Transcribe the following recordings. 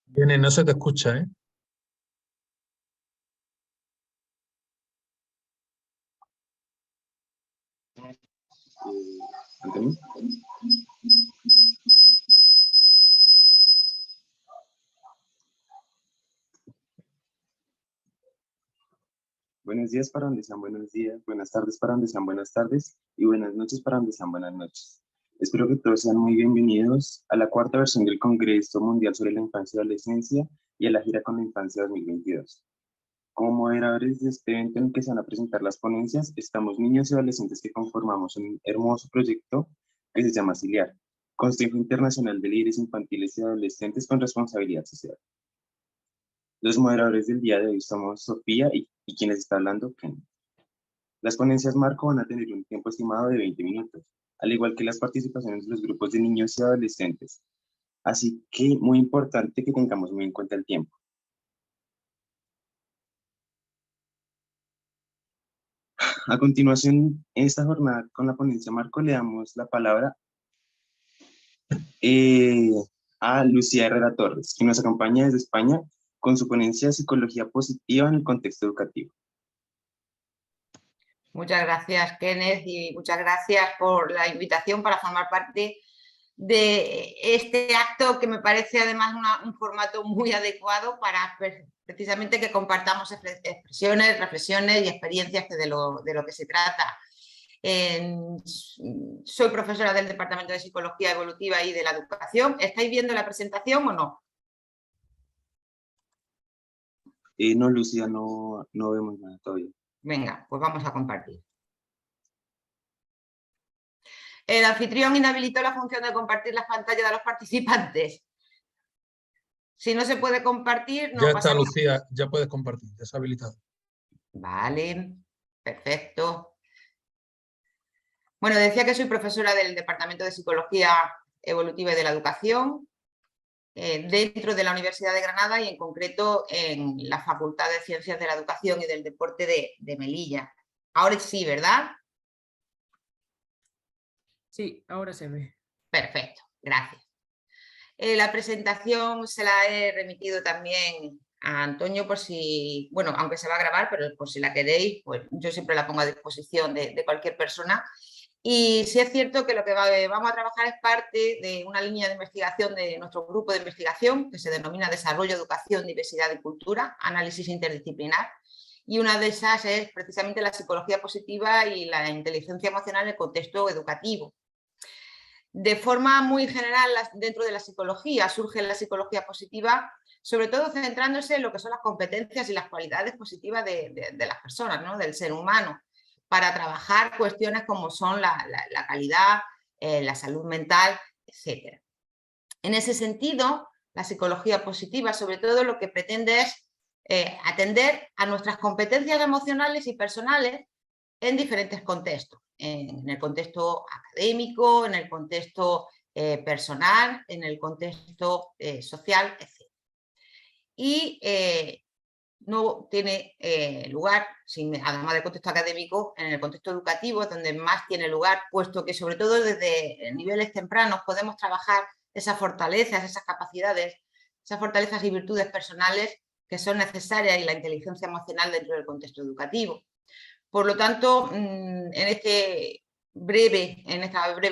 Viene, no se te escucha, ¿eh? ¿Antonio? Buenos días para donde sean buenos días, buenas tardes para donde sean buenas tardes y buenas noches para donde sean buenas noches. Espero que todos sean muy bienvenidos a la cuarta versión del Congreso Mundial sobre la Infancia y Adolescencia y a la gira con la Infancia 2022. Como moderadores de este evento en el que se van a presentar las ponencias, estamos niños y adolescentes que conformamos un hermoso proyecto que se llama CILIAR, Consejo Internacional de Líderes Infantiles y Adolescentes con Responsabilidad Social. Los moderadores del día de hoy somos Sofía y quienes está hablando, Ken. Las ponencias marco van a tener un tiempo estimado de 20 minutos, al igual que las participaciones de los grupos de niños y adolescentes. Así que muy importante que tengamos muy en cuenta el tiempo. A continuación, en esta jornada con la ponencia marco le damos la palabra a Lucía Herrera Torres, que nos acompaña desde España con su ponencia de Psicología Positiva en el Contexto Educativo. Muchas gracias, Kenneth, y muchas gracias por la invitación para formar parte de este acto que me parece además un formato muy adecuado para precisamente que compartamos expresiones, reflexiones y experiencias de lo que se trata. Soy profesora del Departamento de Psicología Evolutiva y de la Educación. ¿Estáis viendo la presentación o no? No, Lucía, no vemos nada todavía. Venga, pues vamos a compartir. El anfitrión inhabilitó la función de compartir las pantallas de los participantes. Si no se puede compartir, no ya pasa está, nada. Lucía, ya puedes compartir, ya está habilitado. Vale, perfecto. Bueno, decía que soy profesora del Departamento de Psicología Evolutiva y de la Educación dentro de la Universidad de Granada y en concreto en la Facultad de Ciencias de la Educación y del Deporte de Melilla. Ahora sí, ¿verdad? Sí, ahora se ve. Perfecto, gracias. La presentación se la he remitido también a Antonio por si, bueno, aunque se va a grabar, pero por si la queréis, pues yo siempre la pongo a disposición de cualquier persona. Y sí es cierto que lo que vamos a trabajar es parte de una línea de investigación de nuestro grupo de investigación que se denomina Desarrollo, Educación, Diversidad y Cultura, Análisis Interdisciplinar. Y una de esas es precisamente la psicología positiva y la inteligencia emocional en el contexto educativo. De forma muy general, dentro de la psicología, surge la psicología positiva, sobre todo centrándose en lo que son las competencias y las cualidades positivas de las personas, ¿no? Del ser humano, para trabajar cuestiones como son la calidad, la salud mental, etc. En ese sentido, la psicología positiva, sobre todo, lo que pretende es atender a nuestras competencias emocionales y personales en diferentes contextos, en el contexto académico, en el contexto personal, en el contexto social, etc. Y no tiene lugar, además del contexto académico, en el contexto educativo, es donde más tiene lugar, puesto que sobre todo desde niveles tempranos podemos trabajar esas fortalezas, esas capacidades, esas fortalezas y virtudes personales que son necesarias y la inteligencia emocional dentro del contexto educativo. Por lo tanto, en esta breve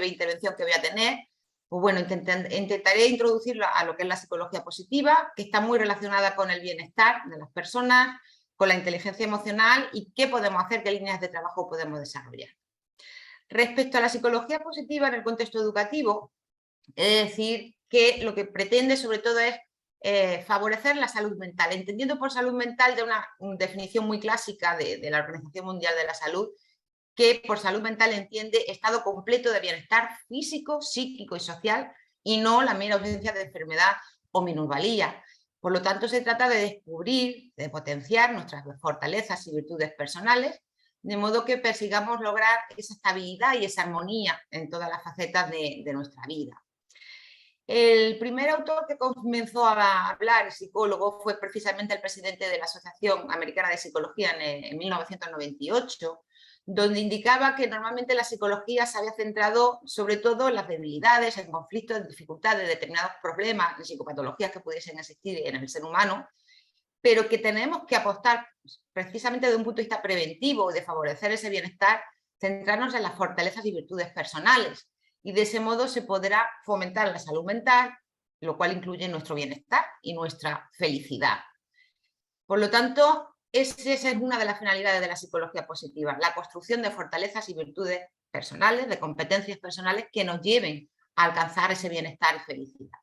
intervención que voy a tener, pues bueno, intentaré introducirlo a lo que es la psicología positiva, que está muy relacionada con el bienestar de las personas, con la inteligencia emocional y qué podemos hacer, qué líneas de trabajo podemos desarrollar. Respecto a la psicología positiva en el contexto educativo, es decir, que lo que pretende sobre todo es favorecer la salud mental, entendiendo por salud mental de una definición muy clásica de la Organización Mundial de la Salud, que por salud mental entiende estado completo de bienestar físico, psíquico y social y no la mera ausencia de enfermedad o minusvalía. Por lo tanto, se trata de descubrir, de potenciar nuestras fortalezas y virtudes personales, de modo que persigamos lograr esa estabilidad y esa armonía en todas las facetas de nuestra vida. El primer autor que comenzó a hablar, el psicólogo, fue precisamente el presidente de la Asociación Americana de Psicología en 1998, donde indicaba que normalmente la psicología se había centrado sobre todo en las debilidades, en conflictos, en dificultades, determinados problemas, en psicopatologías que pudiesen existir en el ser humano, pero que tenemos que apostar precisamente desde un punto de vista preventivo y de favorecer ese bienestar, centrarnos en las fortalezas y virtudes personales, y de ese modo se podrá fomentar la salud mental, lo cual incluye nuestro bienestar y nuestra felicidad. Por lo tanto, esa es una de las finalidades de la psicología positiva, la construcción de fortalezas y virtudes personales, de competencias personales que nos lleven a alcanzar ese bienestar y felicidad.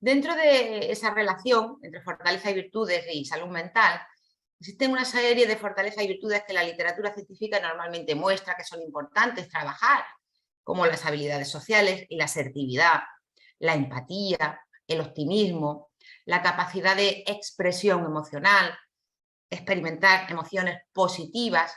Dentro de esa relación entre fortaleza y virtudes y salud mental, existen una serie de fortalezas y virtudes que la literatura científica normalmente muestra que son importantes trabajar, como las habilidades sociales y la asertividad, la empatía, el optimismo, la capacidad de expresión emocional, experimentar emociones positivas,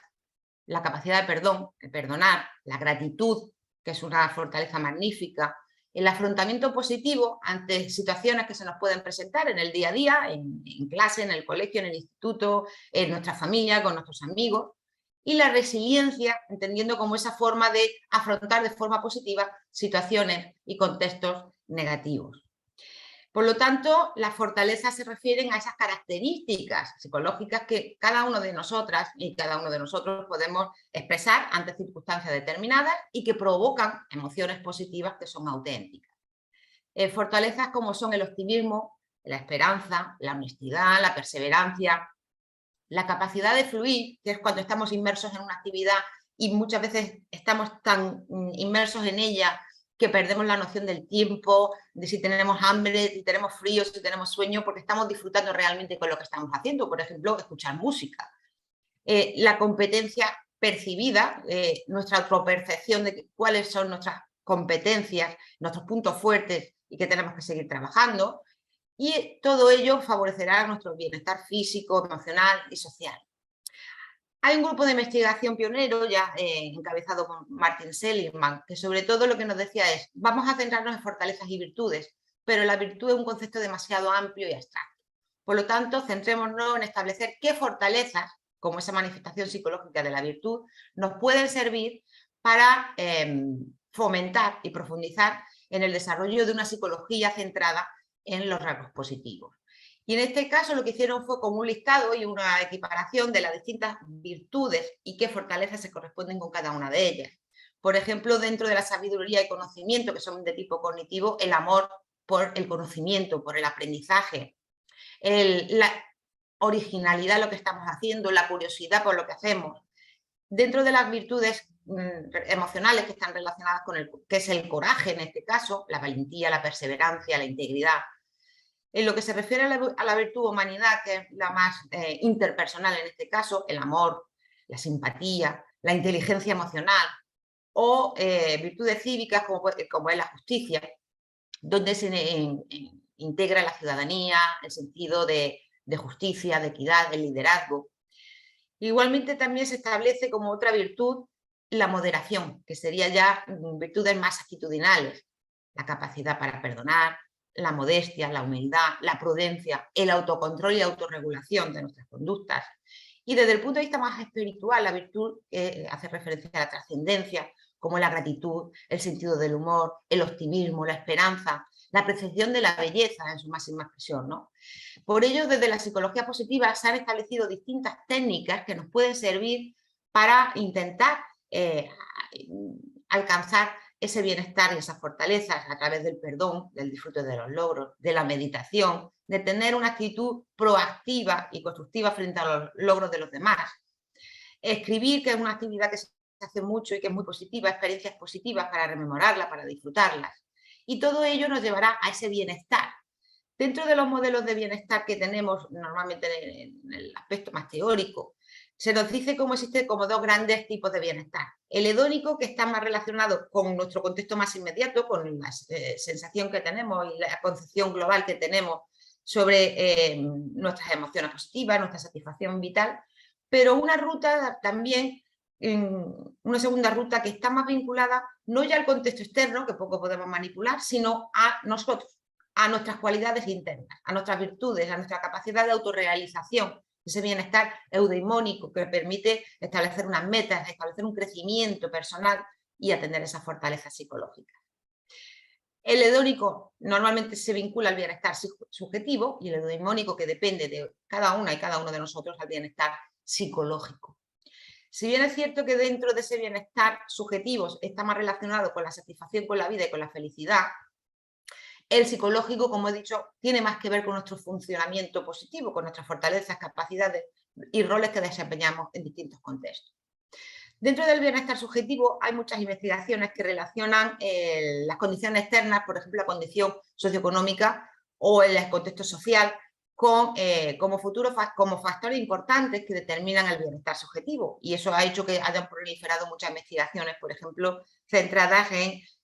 la capacidad de perdonar, la gratitud, que es una fortaleza magnífica, el afrontamiento positivo ante situaciones que se nos pueden presentar en el día a día, en clase, en el colegio, en el instituto, en nuestra familia, con nuestros amigos, y la resiliencia, entendiendo como esa forma de afrontar de forma positiva situaciones y contextos negativos. Por lo tanto, las fortalezas se refieren a esas características psicológicas que cada uno de nosotras y cada uno de nosotros podemos expresar ante circunstancias determinadas y que provocan emociones positivas que son auténticas. Fortalezas como son el optimismo, la esperanza, la honestidad, la perseverancia, la capacidad de fluir, que es cuando estamos inmersos en una actividad y muchas veces estamos tan inmersos en ella que perdemos la noción del tiempo, de si tenemos hambre, si tenemos frío, si tenemos sueño, porque estamos disfrutando realmente con lo que estamos haciendo. Por ejemplo, escuchar música. La competencia percibida, nuestra autopercepción de cuáles son nuestras competencias, nuestros puntos fuertes y que tenemos que seguir trabajando. Y todo ello favorecerá nuestro bienestar físico, emocional y social. Hay un grupo de investigación pionero ya encabezado por Martin Seligman, que sobre todo lo que nos decía es, vamos a centrarnos en fortalezas y virtudes, pero la virtud es un concepto demasiado amplio y abstracto. Por lo tanto, centrémonos en establecer qué fortalezas, como esa manifestación psicológica de la virtud, nos pueden servir para fomentar y profundizar en el desarrollo de una psicología centrada en los rasgos positivos. Y en este caso lo que hicieron fue como un listado y una equiparación de las distintas virtudes y qué fortalezas se corresponden con cada una de ellas. Por ejemplo, dentro de la sabiduría y conocimiento, que son de tipo cognitivo, el amor por el conocimiento, por el aprendizaje, la originalidad en lo que estamos haciendo, la curiosidad por lo que hacemos. Dentro de las virtudes emocionales que están relacionadas con que es el coraje en este caso, la valentía, la perseverancia, la integridad. En lo que se refiere a la virtud humanidad, que es la más interpersonal en este caso, el amor, la simpatía, la inteligencia emocional o virtudes cívicas como es la justicia, donde se integra la ciudadanía, el sentido de justicia, de equidad, el liderazgo. Igualmente también se establece como otra virtud la moderación, que sería ya virtudes más actitudinales, la capacidad para perdonar, la modestia, la humildad, la prudencia, el autocontrol y autorregulación de nuestras conductas. Y desde el punto de vista más espiritual, la virtud hace referencia a la trascendencia, como la gratitud, el sentido del humor, el optimismo, la esperanza, la percepción de la belleza en su máxima expresión, ¿no? Por ello, desde la psicología positiva se han establecido distintas técnicas que nos pueden servir para intentar alcanzar ese bienestar y esas fortalezas a través del perdón, del disfrute de los logros, de la meditación, de tener una actitud proactiva y constructiva frente a los logros de los demás. Escribir, que es una actividad que se hace mucho y que es muy positiva, experiencias positivas para rememorarlas, para disfrutarlas. Y todo ello nos llevará a ese bienestar. Dentro de los modelos de bienestar que tenemos normalmente en el aspecto más teórico, se nos dice cómo existen como dos grandes tipos de bienestar. El hedónico, que está más relacionado con nuestro contexto más inmediato, con la sensación que tenemos y la concepción global que tenemos sobre nuestras emociones positivas, nuestra satisfacción vital, pero una ruta también, una segunda ruta que está más vinculada no ya al contexto externo, que poco podemos manipular, sino a nosotros, a nuestras cualidades internas, a nuestras virtudes, a nuestra capacidad de autorrealización ese bienestar eudaimónico que permite establecer unas metas, establecer un crecimiento personal y atender esas fortalezas psicológicas. El hedónico normalmente se vincula al bienestar subjetivo y el eudaimónico, que depende de cada una y cada uno de nosotros, al bienestar psicológico. Si bien es cierto que dentro de ese bienestar subjetivo está más relacionado con la satisfacción con la vida y con la felicidad, el psicológico, como he dicho, tiene más que ver con nuestro funcionamiento positivo, con nuestras fortalezas, capacidades y roles que desempeñamos en distintos contextos. Dentro del bienestar subjetivo hay muchas investigaciones que relacionan las condiciones externas, por ejemplo, la condición socioeconómica o el contexto social, como factores importantes que determinan el bienestar subjetivo. Y eso ha hecho que hayan proliferado muchas investigaciones, por ejemplo, centradas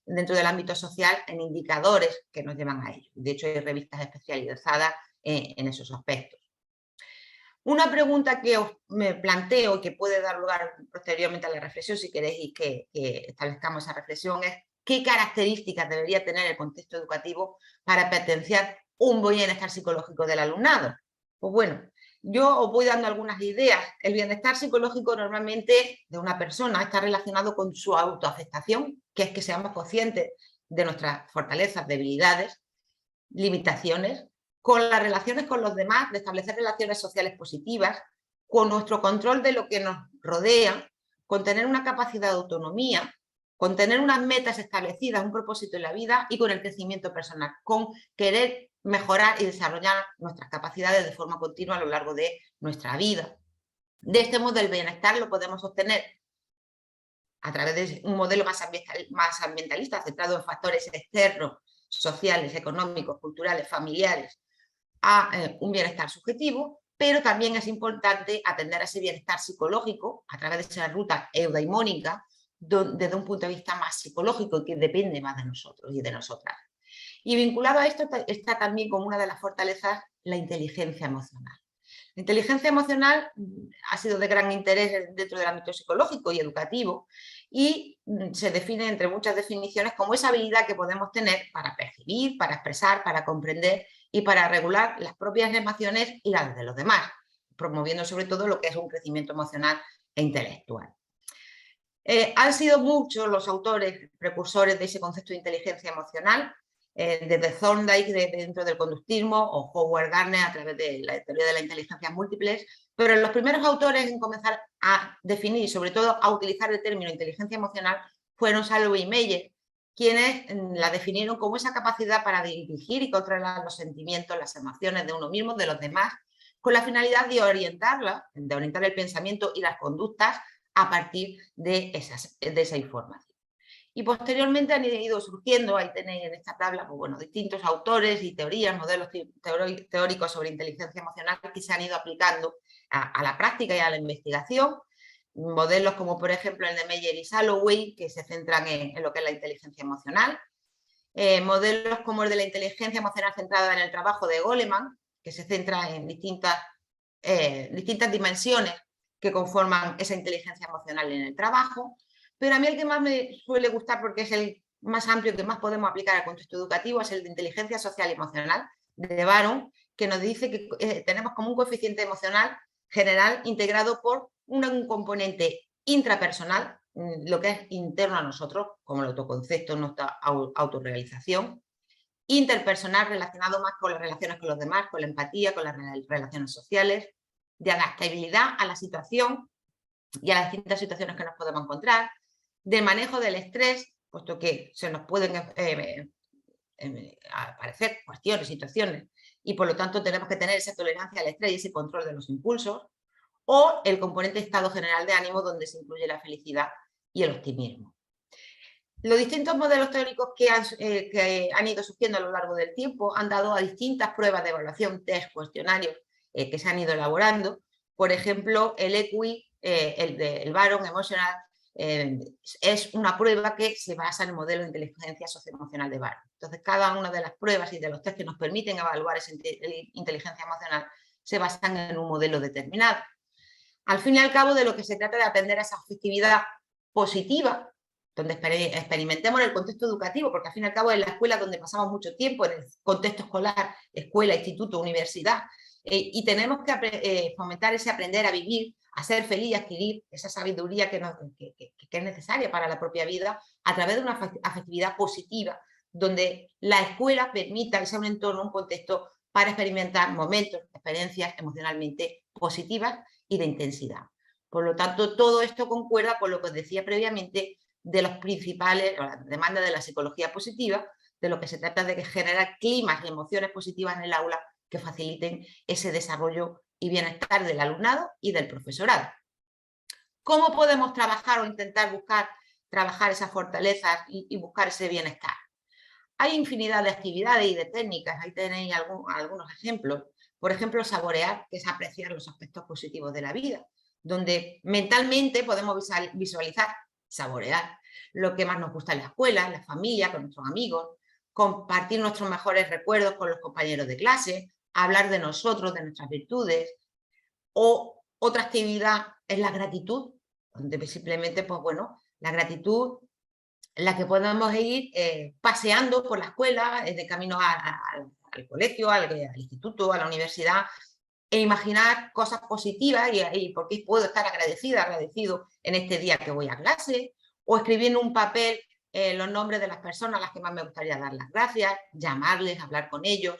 dentro del ámbito social en indicadores que nos llevan a ello. De hecho, hay revistas especializadas en esos aspectos. Una pregunta que me planteo y que puede dar lugar posteriormente a la reflexión, si queréis que establezcamos esa reflexión, es ¿qué características debería tener el contexto educativo para potenciar un buen bienestar psicológico del alumnado? Pues bueno, yo os voy dando algunas ideas. El bienestar psicológico normalmente de una persona está relacionado con su autoaceptación, que es que seamos conscientes de nuestras fortalezas, debilidades, limitaciones, con las relaciones con los demás, de establecer relaciones sociales positivas, con nuestro control de lo que nos rodea, con tener una capacidad de autonomía, con tener unas metas establecidas, un propósito en la vida y con el crecimiento personal, con querer mejorar y desarrollar nuestras capacidades de forma continua a lo largo de nuestra vida. De este modo, el bienestar lo podemos obtener a través de un modelo más ambientalista, centrado en factores externos, sociales, económicos, culturales, familiares, a un bienestar subjetivo, pero también es importante atender a ese bienestar psicológico a través de esa ruta eudaimónica desde un punto de vista más psicológico y que depende más de nosotros y de nosotras. Y vinculado a esto está también como una de las fortalezas la inteligencia emocional. La inteligencia emocional ha sido de gran interés dentro del ámbito psicológico y educativo y se define entre muchas definiciones como esa habilidad que podemos tener para percibir, para expresar, para comprender y para regular las propias emociones y las de los demás, promoviendo sobre todo lo que es un crecimiento emocional e intelectual. Han sido muchos los autores precursores de ese concepto de inteligencia emocional, desde Thorndike dentro del conductismo o Howard Gardner a través de la teoría de las inteligencias múltiples, pero los primeros autores en comenzar a definir y sobre todo a utilizar el término inteligencia emocional fueron Salovey y Meyer, quienes la definieron como esa capacidad para dirigir y controlar los sentimientos, las emociones de uno mismo, de los demás, con la finalidad de orientar el pensamiento y las conductas a partir de esa información. Y posteriormente han ido surgiendo, ahí tenéis en esta tabla, pues bueno, distintos autores y teorías, modelos teóricos sobre inteligencia emocional que se han ido aplicando a la práctica y a la investigación. Modelos como por ejemplo el de Meyer y Salovey, que se centran en lo que es la inteligencia emocional. Modelos como el de la inteligencia emocional centrada en el trabajo de Goleman, que se centra en distintas dimensiones que conforman esa inteligencia emocional en el trabajo. Pero a mí el que más me suele gustar, porque es el más amplio que más podemos aplicar al contexto educativo, es el de inteligencia social y emocional de Baron, que nos dice que tenemos como un coeficiente emocional general integrado por un componente intrapersonal, lo que es interno a nosotros, como el autoconcepto, nuestra autorrealización, interpersonal relacionado más con las relaciones con los demás, con la empatía, con las relaciones sociales, de adaptabilidad a la situación y a las distintas situaciones que nos podemos encontrar, de manejo del estrés, puesto que se nos pueden aparecer cuestiones, situaciones, y por lo tanto tenemos que tener esa tolerancia al estrés y ese control de los impulsos, o el componente estado general de ánimo, donde se incluye la felicidad y el optimismo. Los distintos modelos teóricos que han ido surgiendo a lo largo del tiempo han dado a distintas pruebas de evaluación, test, cuestionarios que se han ido elaborando. Por ejemplo, el EQI, el Baron Emotional, es una prueba que se basa en el modelo de inteligencia socioemocional de Baron. Entonces, cada una de las pruebas y de los test que nos permiten evaluar esa inteligencia emocional se basan en un modelo determinado. Al fin y al cabo, de lo que se trata de atender a esa afectividad positiva, donde experimentemos en el contexto educativo, porque al fin y al cabo es la escuela donde pasamos mucho tiempo, en el contexto escolar, escuela, instituto, universidad, y tenemos que fomentar ese aprender a vivir, a ser feliz y adquirir esa sabiduría que es necesaria para la propia vida a través de una afectividad positiva, donde la escuela permita que sea un entorno, un contexto para experimentar momentos, experiencias emocionalmente positivas y de intensidad. Por lo tanto, todo esto concuerda con lo que os decía previamente de los principales, o las demandas de la psicología positiva, de lo que se trata de generar climas y emociones positivas en el aula que faciliten ese desarrollo y bienestar del alumnado y del profesorado. ¿Cómo podemos trabajar o intentar trabajar esas fortalezas y buscar ese bienestar? Hay infinidad de actividades y de técnicas, ahí tenéis algunos ejemplos. Por ejemplo, saborear, que es apreciar los aspectos positivos de la vida, donde mentalmente podemos visualizar, saborear lo que más nos gusta en la escuela, en la familia, con nuestros amigos, compartir nuestros mejores recuerdos con los compañeros de clase, hablar de nosotros, de nuestras virtudes. O otra actividad es la gratitud, donde simplemente, pues bueno, la gratitud en la que podemos ir paseando por la escuela, de camino al colegio, al instituto, a la universidad, e imaginar cosas positivas y por qué puedo estar agradecido en este día que voy a clase, o escribir en un papel los nombres de las personas a las que más me gustaría dar las gracias, llamarles, hablar con ellos.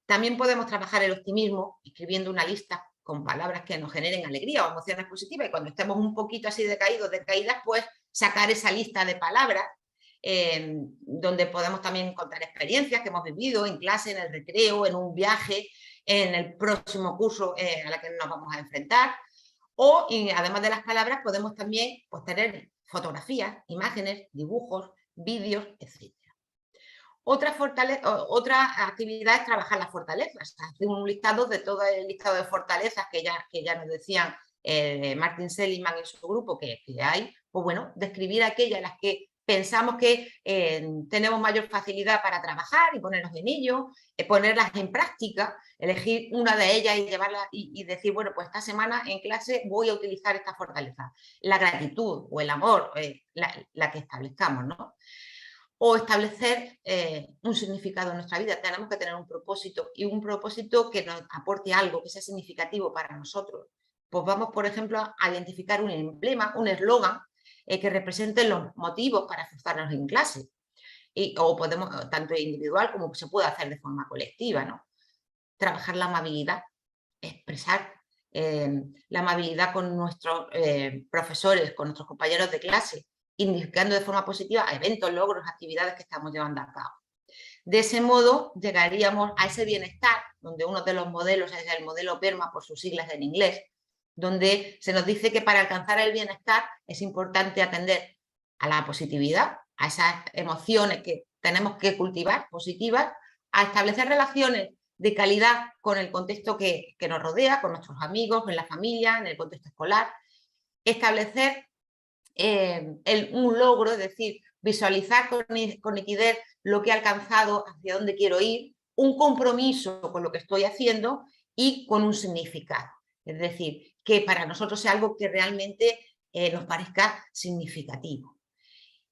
También podemos trabajar el optimismo escribiendo una lista con palabras que nos generen alegría o emociones positivas, y cuando estemos un poquito así decaídas, pues sacar esa lista de palabras donde podemos también contar experiencias que hemos vivido en clase, en el recreo, en un viaje, en el próximo curso a la que nos vamos a enfrentar. O, además de las palabras, podemos también pues, tener fotografías, imágenes, dibujos, vídeos, etc. Otra actividad es trabajar las fortalezas, hacer un listado de todo el listado de fortalezas que ya nos decían Martin Seligman y su grupo que hay, pues bueno, describir aquellas en las que pensamos que tenemos mayor facilidad para trabajar y ponernos en ello, ponerlas en práctica, elegir una de ellas y llevarla y decir, bueno, pues esta semana en clase voy a utilizar esta fortaleza, la gratitud o el amor, la que establezcamos, ¿no? O establecer un significado en nuestra vida. Tenemos que tener un propósito, y un propósito que nos aporte algo, que sea significativo para nosotros. Pues vamos, por ejemplo, a identificar un emblema, un eslogan que represente los motivos para esforzarnos en clase. O podemos, tanto individual como se puede hacer de forma colectiva, ¿no? Trabajar la amabilidad, expresar la amabilidad con nuestros profesores, con nuestros compañeros de clase, indicando de forma positiva eventos, logros, actividades que estamos llevando a cabo. De ese modo llegaríamos a ese bienestar, donde uno de los modelos es el modelo PERMA, por sus siglas en inglés, donde se nos dice que para alcanzar el bienestar es importante atender a la positividad, a esas emociones que tenemos que cultivar, positivas, a establecer relaciones de calidad con el contexto que nos rodea, con nuestros amigos, en la familia, en el contexto escolar, establecer un logro, es decir, visualizar con nitidez lo que he alcanzado, hacia dónde quiero ir, un compromiso con lo que estoy haciendo y con un significado. Es decir, que para nosotros sea algo que realmente nos parezca significativo.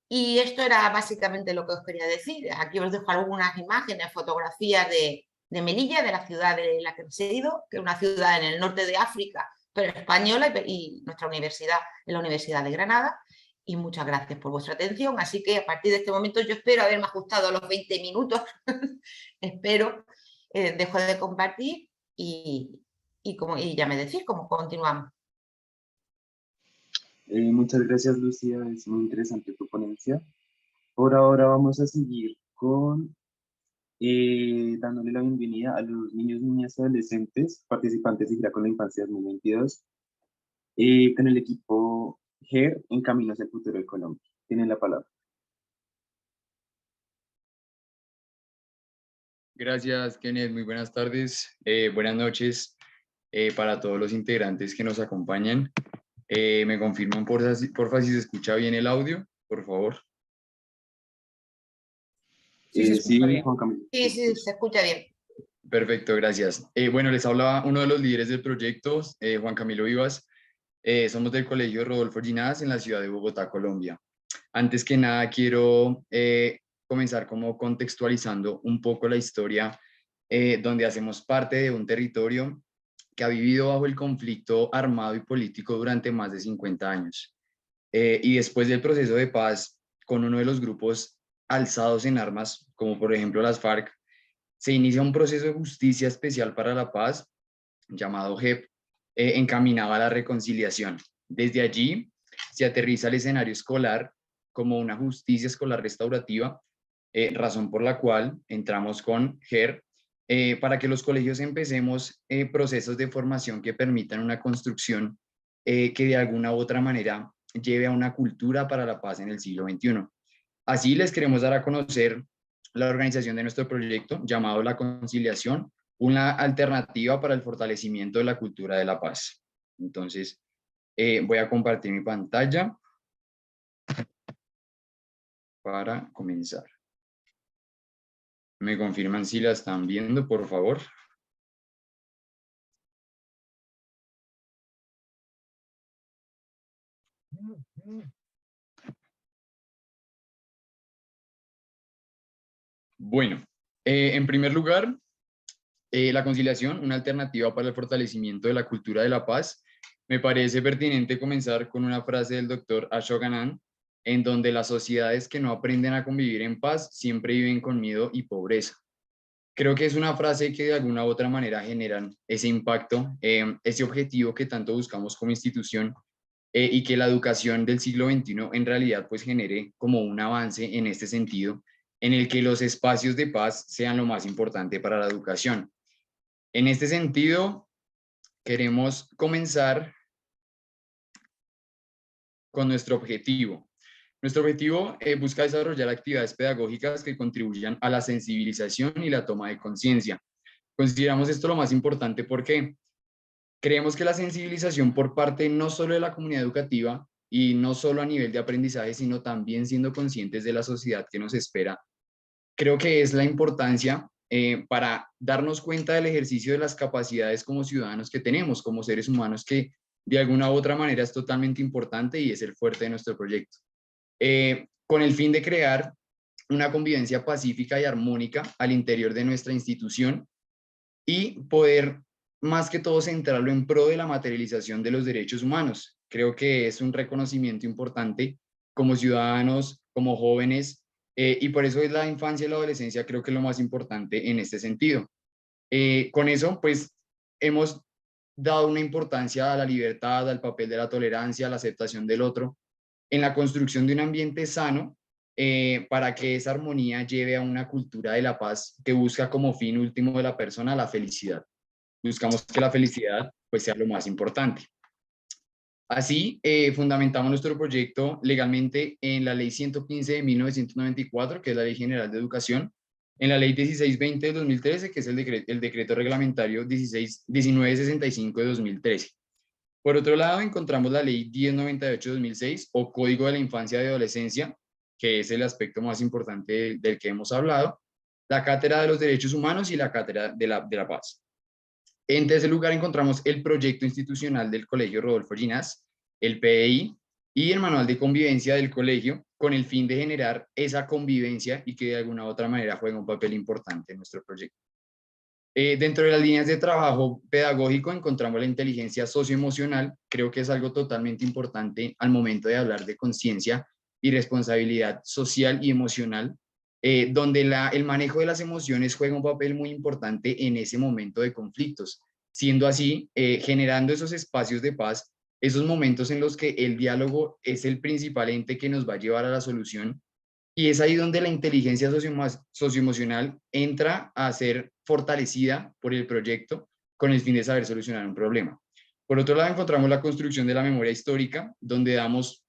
Y esto era básicamente lo que os quería decir. Aquí os dejo algunas imágenes, fotografías de Melilla, de la ciudad de la que resido, que es una ciudad en el norte de África, pero española, y nuestra universidad es la Universidad de Granada. Y muchas gracias por vuestra atención. Así que a partir de este momento yo espero haberme ajustado a los 20 minutos. Espero, dejo de compartir y ya me decís cómo continuamos. Muchas gracias, Lucía, es muy interesante tu ponencia. Por ahora vamos a seguir con dándole la bienvenida a los niños, niñas y adolescentes participantes de Gira con la Infancia 2022 con el equipo GER en Camino hacia el Futuro de Colombia. Tienen la palabra. Gracias, Kenneth. Muy buenas tardes. Buenas noches para todos los integrantes que nos acompañan. ¿Me confirman, porfa, si se escucha bien el audio, por favor? Sí, Juan Camilo. Sí, se escucha bien. Perfecto, gracias. Bueno, les hablaba uno de los líderes del proyecto, Juan Camilo Vivas. Somos del Colegio Rodolfo Ginás en la ciudad de Bogotá, Colombia. Antes que nada, quiero comenzar como contextualizando un poco la historia donde hacemos parte de un territorio que ha vivido bajo el conflicto armado y político durante más de 50 años. Y después del proceso de paz con uno de los grupos alzados en armas, como por ejemplo las FARC, se inicia un proceso de justicia especial para la paz, llamado JEP, encaminado a la reconciliación. Desde allí se aterriza el escenario escolar como una justicia escolar restaurativa, razón por la cual entramos con GER, para que los colegios empecemos procesos de formación que permitan una construcción que de alguna u otra manera lleve a una cultura para la paz en el siglo XXI. Así les queremos dar a conocer la organización de nuestro proyecto llamado La Conciliación, una alternativa para el fortalecimiento de la cultura de la paz. Entonces, voy a compartir mi pantalla para comenzar. ¿Me confirman si la están viendo, por favor? Bueno, en primer lugar, la conciliación, una alternativa para el fortalecimiento de la cultura de la paz. Me parece pertinente comenzar con una frase del doctor Ashokanand, en donde las sociedades que no aprenden a convivir en paz siempre viven con miedo y pobreza. Creo que es una frase que de alguna u otra manera generan ese impacto, ese objetivo que tanto buscamos como institución, y que la educación del siglo XXI en realidad pues genere como un avance en este sentido, en el que los espacios de paz sean lo más importante para la educación. En este sentido, queremos comenzar con nuestro objetivo. Nuestro objetivo busca desarrollar actividades pedagógicas que contribuyan a la sensibilización y la toma de conciencia. Consideramos esto lo más importante porque creemos que la sensibilización por parte no solo de la comunidad educativa y no solo a nivel de aprendizaje, sino también siendo conscientes de la sociedad que nos espera, creo que es la importancia para darnos cuenta del ejercicio de las capacidades como ciudadanos que tenemos, como seres humanos, que de alguna u otra manera es totalmente importante y es el fuerte de nuestro proyecto. Con el fin de crear una convivencia pacífica y armónica al interior de nuestra institución y poder, más que todo, centrarlo en pro de la materialización de los derechos humanos. Creo que es un reconocimiento importante como ciudadanos, como jóvenes, y por eso es la infancia y la adolescencia, creo que es lo más importante en este sentido. Con eso, pues, hemos dado una importancia a la libertad, al papel de la tolerancia, a la aceptación del otro, en la construcción de un ambiente sano, para que esa armonía lleve a una cultura de la paz que busca como fin último de la persona la felicidad. Buscamos que la felicidad pues sea lo más importante. Así, fundamentamos nuestro proyecto legalmente en la Ley 115 de 1994, que es la Ley General de Educación, en la Ley 1620 de 2013, que es el decreto reglamentario 1965 de 2013. Por otro lado, encontramos la Ley 1098 de 2006, o Código de la Infancia y Adolescencia, que es el aspecto más importante del que hemos hablado, la Cátedra de los Derechos Humanos y la Cátedra de la Paz. En tercer lugar, encontramos el proyecto institucional del Colegio Rodolfo Ginás, el PDI, y el manual de convivencia del colegio, con el fin de generar esa convivencia y que de alguna u otra manera juegue un papel importante en nuestro proyecto. Dentro de las líneas de trabajo pedagógico encontramos la inteligencia socioemocional. Creo que es algo totalmente importante al momento de hablar de conciencia y responsabilidad social y emocional, donde el manejo de las emociones juega un papel muy importante en ese momento de conflictos, siendo así, generando esos espacios de paz, esos momentos en los que el diálogo es el principal ente que nos va a llevar a la solución. Y es ahí donde la inteligencia socioemocional entra a ser fortalecida por el proyecto con el fin de saber solucionar un problema. Por otro lado, encontramos la construcción de la memoria histórica, donde damos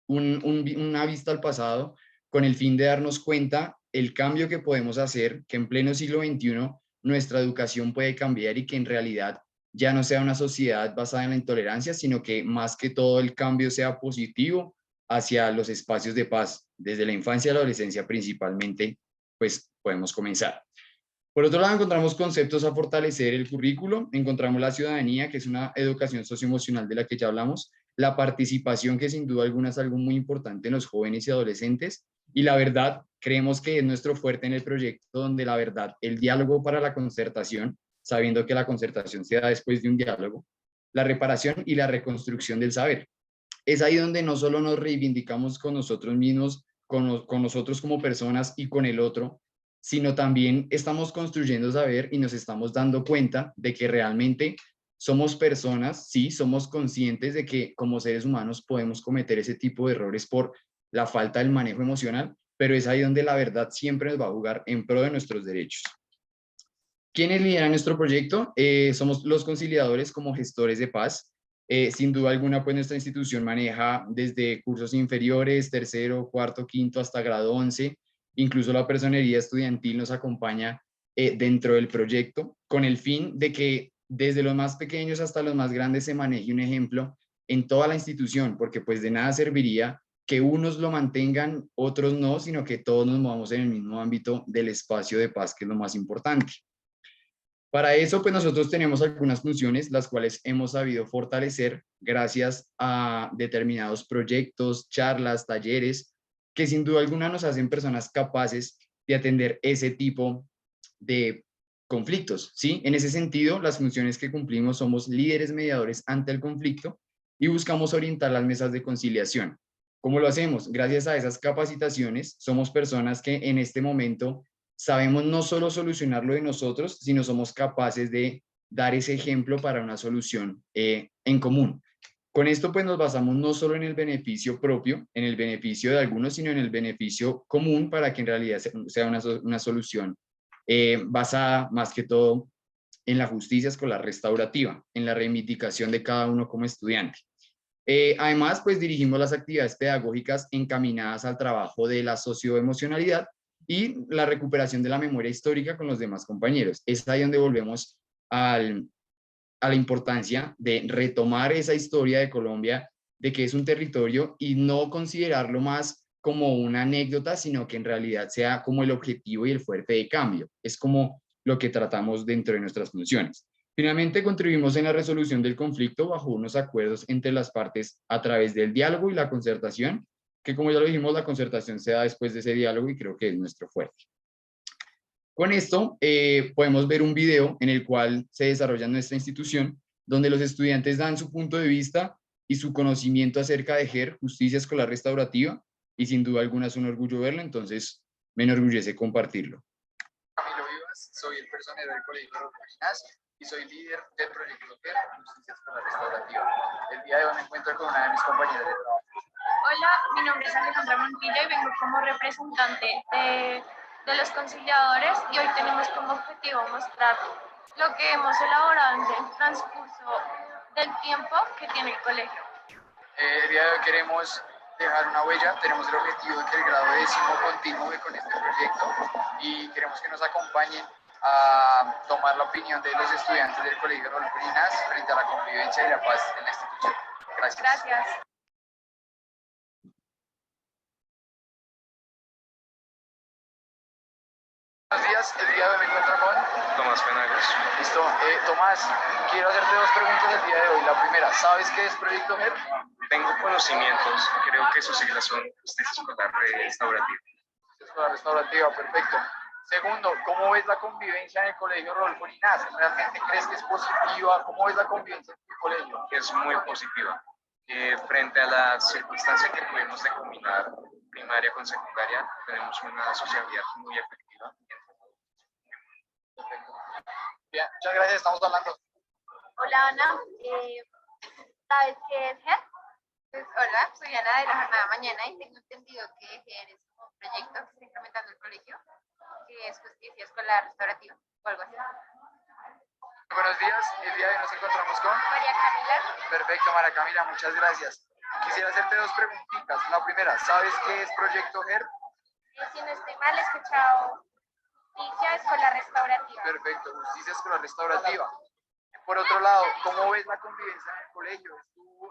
una vista al pasado con el fin de darnos cuenta el cambio que podemos hacer, que en pleno siglo XXI nuestra educación puede cambiar y que en realidad ya no sea una sociedad basada en la intolerancia, sino que más que todo el cambio sea positivo hacia los espacios de paz. Desde la infancia y la adolescencia principalmente, pues podemos comenzar. Por otro lado, encontramos conceptos a fortalecer el currículo, encontramos la ciudadanía, que es una educación socioemocional de la que ya hablamos, la participación, que sin duda alguna es algo muy importante en los jóvenes y adolescentes, y la verdad, creemos que es nuestro fuerte en el proyecto, donde la verdad, el diálogo para la concertación, sabiendo que la concertación se da después de un diálogo, la reparación y la reconstrucción del saber. Es ahí donde no solo nos reivindicamos con nosotros mismos, con nosotros como personas y con el otro, sino también estamos construyendo saber y nos estamos dando cuenta de que realmente somos personas, sí, somos conscientes de que como seres humanos podemos cometer ese tipo de errores por la falta del manejo emocional, pero es ahí donde la verdad siempre nos va a jugar en pro de nuestros derechos. ¿Quiénes lideran nuestro proyecto? Somos los conciliadores como gestores de paz. Sin duda alguna, pues nuestra institución maneja desde cursos inferiores, tercero, cuarto, quinto, hasta grado 11. Incluso la personería estudiantil nos acompaña dentro del proyecto con el fin de que desde los más pequeños hasta los más grandes se maneje un ejemplo en toda la institución, porque pues de nada serviría que unos lo mantengan, otros no, sino que todos nos movamos en el mismo ámbito del espacio de paz, que es lo más importante. Para eso, pues nosotros tenemos algunas funciones, las cuales hemos sabido fortalecer gracias a determinados proyectos, charlas, talleres, que sin duda alguna nos hacen personas capaces de atender ese tipo de conflictos, ¿sí? En ese sentido, las funciones que cumplimos somos líderes mediadores ante el conflicto y buscamos orientar las mesas de conciliación. ¿Cómo lo hacemos? Gracias a esas capacitaciones, somos personas que en este momento sabemos no solo solucionarlo de nosotros, sino somos capaces de dar ese ejemplo para una solución en común. Con esto pues nos basamos no solo en el beneficio propio, en el beneficio de algunos, sino en el beneficio común para que en realidad sea una solución basada más que todo en la justicia escolar restaurativa, en la reivindicación de cada uno como estudiante. Además, pues dirigimos las actividades pedagógicas encaminadas al trabajo de la socioemocionalidad y la recuperación de la memoria histórica con los demás compañeros. Es ahí donde volvemos a la importancia de retomar esa historia de Colombia, de que es un territorio y no considerarlo más como una anécdota, sino que en realidad sea como el objetivo y el fuerte de cambio. Es como lo que tratamos dentro de nuestras funciones. Finalmente, contribuimos en la resolución del conflicto bajo unos acuerdos entre las partes a través del diálogo y la concertación, que como ya lo dijimos, la concertación se da después de ese diálogo y creo que es nuestro fuerte. Con esto podemos ver un video en el cual se desarrolla nuestra institución, donde los estudiantes dan su punto de vista y su conocimiento acerca de GER, Justicia Escolar Restaurativa, y sin duda alguna es un orgullo verlo, entonces me enorgullece compartirlo. Camilo Vivas, soy el personero del Colegio Rodríguez y soy líder del proyecto GER, Justicia Escolar Restaurativa. El día de hoy me encuentro con una de mis compañeras de trabajo. Hola, mi nombre es Alejandra Montilla y vengo como representante de los conciliadores y hoy tenemos como objetivo mostrar lo que hemos elaborado en el transcurso del tiempo que tiene el colegio. El día de hoy queremos dejar una huella, tenemos el objetivo de que el grado 10º continúe con este proyecto y queremos que nos acompañen a tomar la opinión de los estudiantes del Colegio Rodolfo Llinás frente a la convivencia y la paz en la institución. Gracias. Gracias. Buenos días, el día de hoy me encuentro con Tomás Penagos. Listo. Tomás, quiero hacerte dos preguntas el día de hoy. La primera, ¿sabes qué es Proyecto GER? Tengo conocimientos, creo que sus siglas son Justicia Escolar Restaurativa. Escolar Restaurativa, perfecto. Segundo, ¿cómo ves la convivencia en el Colegio Rodolfo Llinás? ¿Realmente crees que es positiva? ¿Cómo ves la convivencia en tu colegio? Es muy positiva. Frente a la circunstancia que tuvimos de combinar primaria con secundaria, tenemos una sociabilidad muy efectiva. Perfecto. Bien, muchas gracias, estamos hablando. Hola Ana, ¿sabes qué es GER? Pues, hola, soy Ana de la jornada mañana y tengo entendido que GER es un proyecto que está implementando el colegio, que es Justicia Escolar Restaurativa o algo así. Buenos días, el día de hoy nos encontramos con María Camila. Perfecto, María Camila, muchas gracias. Quisiera hacerte dos preguntitas. La primera, ¿sabes qué es Proyecto GER? Si no estoy mal, he escuchado Justicia Escolar Restaurativa. Perfecto, Justicia Escolar Restaurativa. Por otro lado, ¿cómo ves la convivencia en el colegio?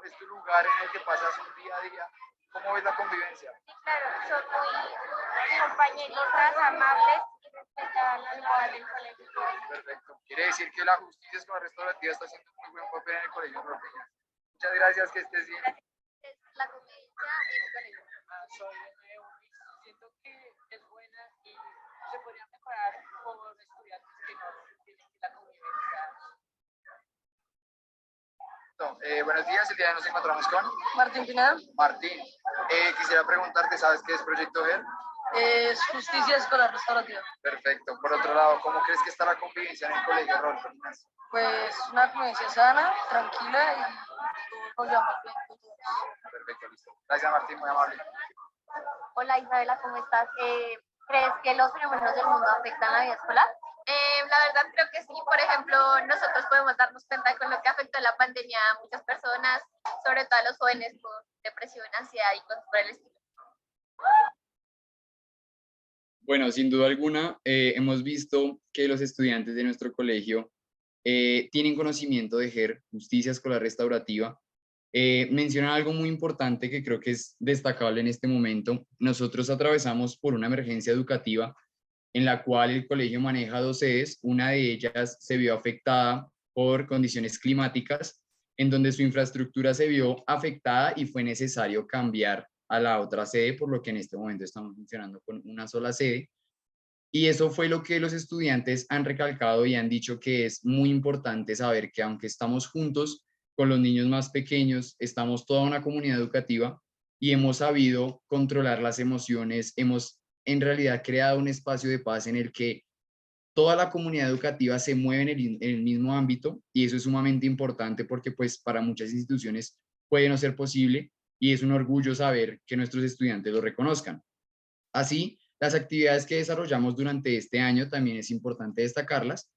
¿Es tu lugar en el que pasas un día a día? ¿Cómo ves la convivencia? Sí, claro, son muy compañeritas, amables y respetan las normas del colegio. Perfecto. Quiere decir que la Justicia Escolar Restaurativa está haciendo un muy buen papel en el colegio Rodríguez. Muchas gracias, que estés bien. Es la convivencia en el colegio. Soy de nuevo, siento que es bueno Buenos días, el día de hoy nos encontramos con Martín Pineda. Martín. Quisiera preguntarte, ¿sabes qué es Proyecto GER? Es Justicia Escolar Restaurativa. Perfecto. Por otro lado, ¿cómo crees que está la convivencia en el colegio, Rodolfo Ignacio? Pues una convivencia sana, tranquila y todos nos llevamos bien con todos. Perfecto, listo. Gracias, Martín, muy amable. Hola Isabela, ¿cómo estás? ¿Crees que los fenómenos del mundo afectan la vida escolar? La verdad creo que sí. Por ejemplo, nosotros podemos darnos cuenta con lo que afectó la pandemia a muchas personas, sobre todo a los jóvenes con depresión, ansiedad y cosas por el estilo. Bueno, sin duda alguna, hemos visto que los estudiantes de nuestro colegio tienen conocimiento de GER, Justicia Escolar Restaurativa. Mencionan algo muy importante que creo que es destacable en este momento. Nosotros atravesamos por una emergencia educativa en la cual el colegio maneja 2 sedes. Una de ellas se vio afectada por condiciones climáticas, en donde su infraestructura se vio afectada y fue necesario cambiar a la otra sede, por lo que en este momento estamos funcionando con una sola sede. Y eso fue lo que los estudiantes han recalcado y han dicho que es muy importante saber que aunque estamos juntos con los niños más pequeños, estamos toda una comunidad educativa y hemos sabido controlar las emociones, hemos en realidad creado un espacio de paz en el que toda la comunidad educativa se mueve en el mismo ámbito, y eso es sumamente importante porque pues para muchas instituciones puede no ser posible, y es un orgullo saber que nuestros estudiantes lo reconozcan. Así, las actividades que desarrollamos durante este año también es importante destacarlas.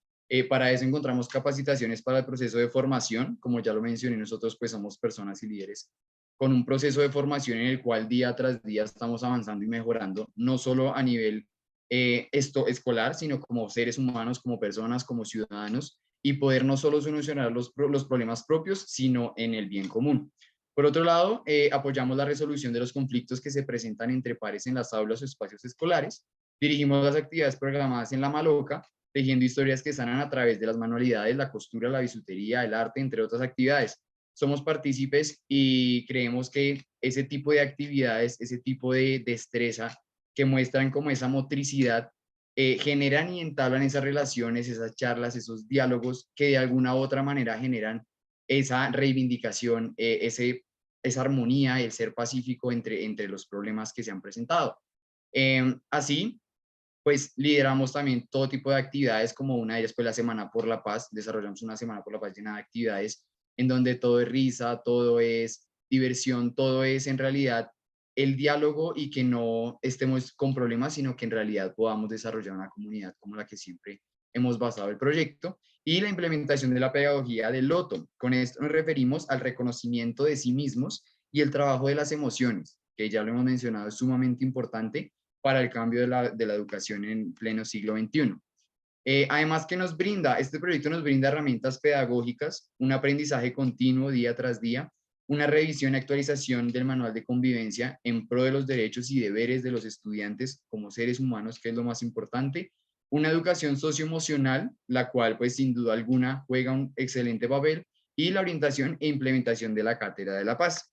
Para eso encontramos capacitaciones para el proceso de formación. Como ya lo mencioné, nosotros pues somos personas y líderes con un proceso de formación en el cual día tras día estamos avanzando y mejorando, no solo a nivel escolar, sino como seres humanos, como personas, como ciudadanos, y poder no solo solucionar los problemas propios, sino en el bien común. Por otro lado, apoyamos la resolución de los conflictos que se presentan entre pares en las aulas o espacios escolares. Dirigimos las actividades programadas en La Maloca, tejiendo historias que sanan a través de las manualidades, la costura, la bisutería, el arte, entre otras actividades. Somos partícipes y creemos que ese tipo de actividades, ese tipo de destreza que muestran como esa motricidad, generan y entablan esas relaciones, esas charlas, esos diálogos que de alguna u otra manera generan esa reivindicación, esa armonía, el ser pacífico entre los problemas que se han presentado. Así, pues lideramos también todo tipo de actividades, como una de ellas fue la Semana por la Paz. Desarrollamos una Semana por la Paz llena de actividades en donde todo es risa, todo es diversión, todo es en realidad el diálogo, y que no estemos con problemas, sino que en realidad podamos desarrollar una comunidad como la que siempre hemos basado el proyecto. Y la implementación de la pedagogía del loto. Con esto nos referimos al reconocimiento de sí mismos y el trabajo de las emociones, que ya lo hemos mencionado, es sumamente importante para el cambio de la educación en pleno siglo XXI. Además que este proyecto nos brinda herramientas pedagógicas, un aprendizaje continuo día tras día, una revisión y actualización del manual de convivencia en pro de los derechos y deberes de los estudiantes como seres humanos, que es lo más importante, una educación socioemocional, la cual pues sin duda alguna juega un excelente papel, y la orientación e implementación de la Cátedra de la Paz.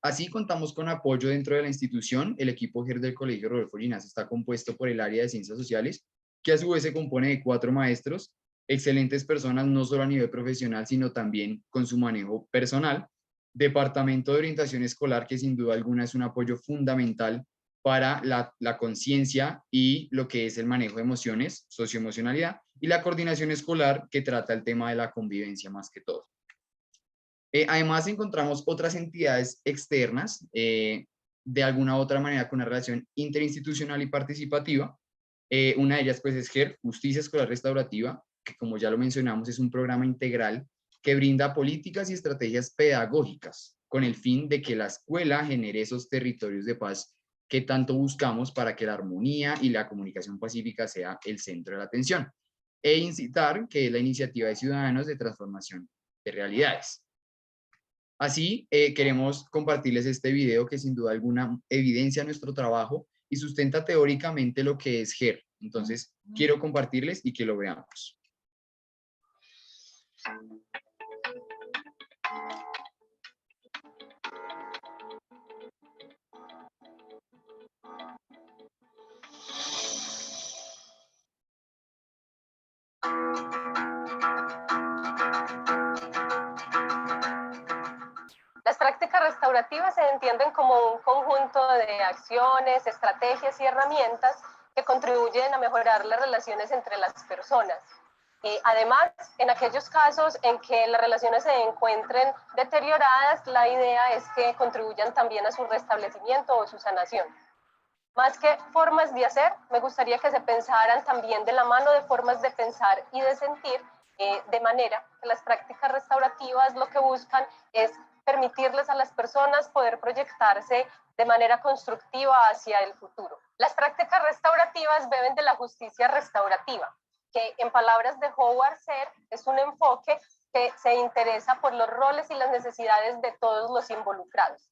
Así contamos con apoyo dentro de la institución. El equipo GER del Colegio Rodolfo Ginás está compuesto por el área de Ciencias Sociales, que a su vez se compone de 4 maestros, excelentes personas no solo a nivel profesional, sino también con su manejo personal. Departamento de Orientación Escolar, que sin duda alguna es un apoyo fundamental para la conciencia y lo que es el manejo de emociones, socioemocionalidad, y la coordinación escolar, que trata el tema de la convivencia más que todo. Además, encontramos otras entidades externas, de alguna u otra manera con una relación interinstitucional y participativa. Una de ellas pues es GER, Justicia Escolar Restaurativa, que como ya lo mencionamos es un programa integral que brinda políticas y estrategias pedagógicas con el fin de que la escuela genere esos territorios de paz que tanto buscamos para que la armonía y la comunicación pacífica sea el centro de la atención, e incitar, que es la iniciativa de ciudadanos de transformación de realidades. Así, queremos compartirles este video que sin duda alguna evidencia nuestro trabajo y sustenta teóricamente lo que es GER. Entonces, quiero compartirles y que lo veamos. restaurativas se entienden como un conjunto de acciones, estrategias y herramientas que contribuyen a mejorar las relaciones entre las personas. Además, en aquellos casos en que las relaciones se encuentren deterioradas, la idea es que contribuyan también a su restablecimiento o su sanación. Más que formas de hacer, me gustaría que se pensaran también de la mano de formas de pensar y de sentir, de manera que las prácticas restaurativas lo que buscan es permitirles a las personas poder proyectarse de manera constructiva hacia el futuro. Las prácticas restaurativas beben de la justicia restaurativa, que en palabras de Howard Ser es un enfoque que se interesa por los roles y las necesidades de todos los involucrados.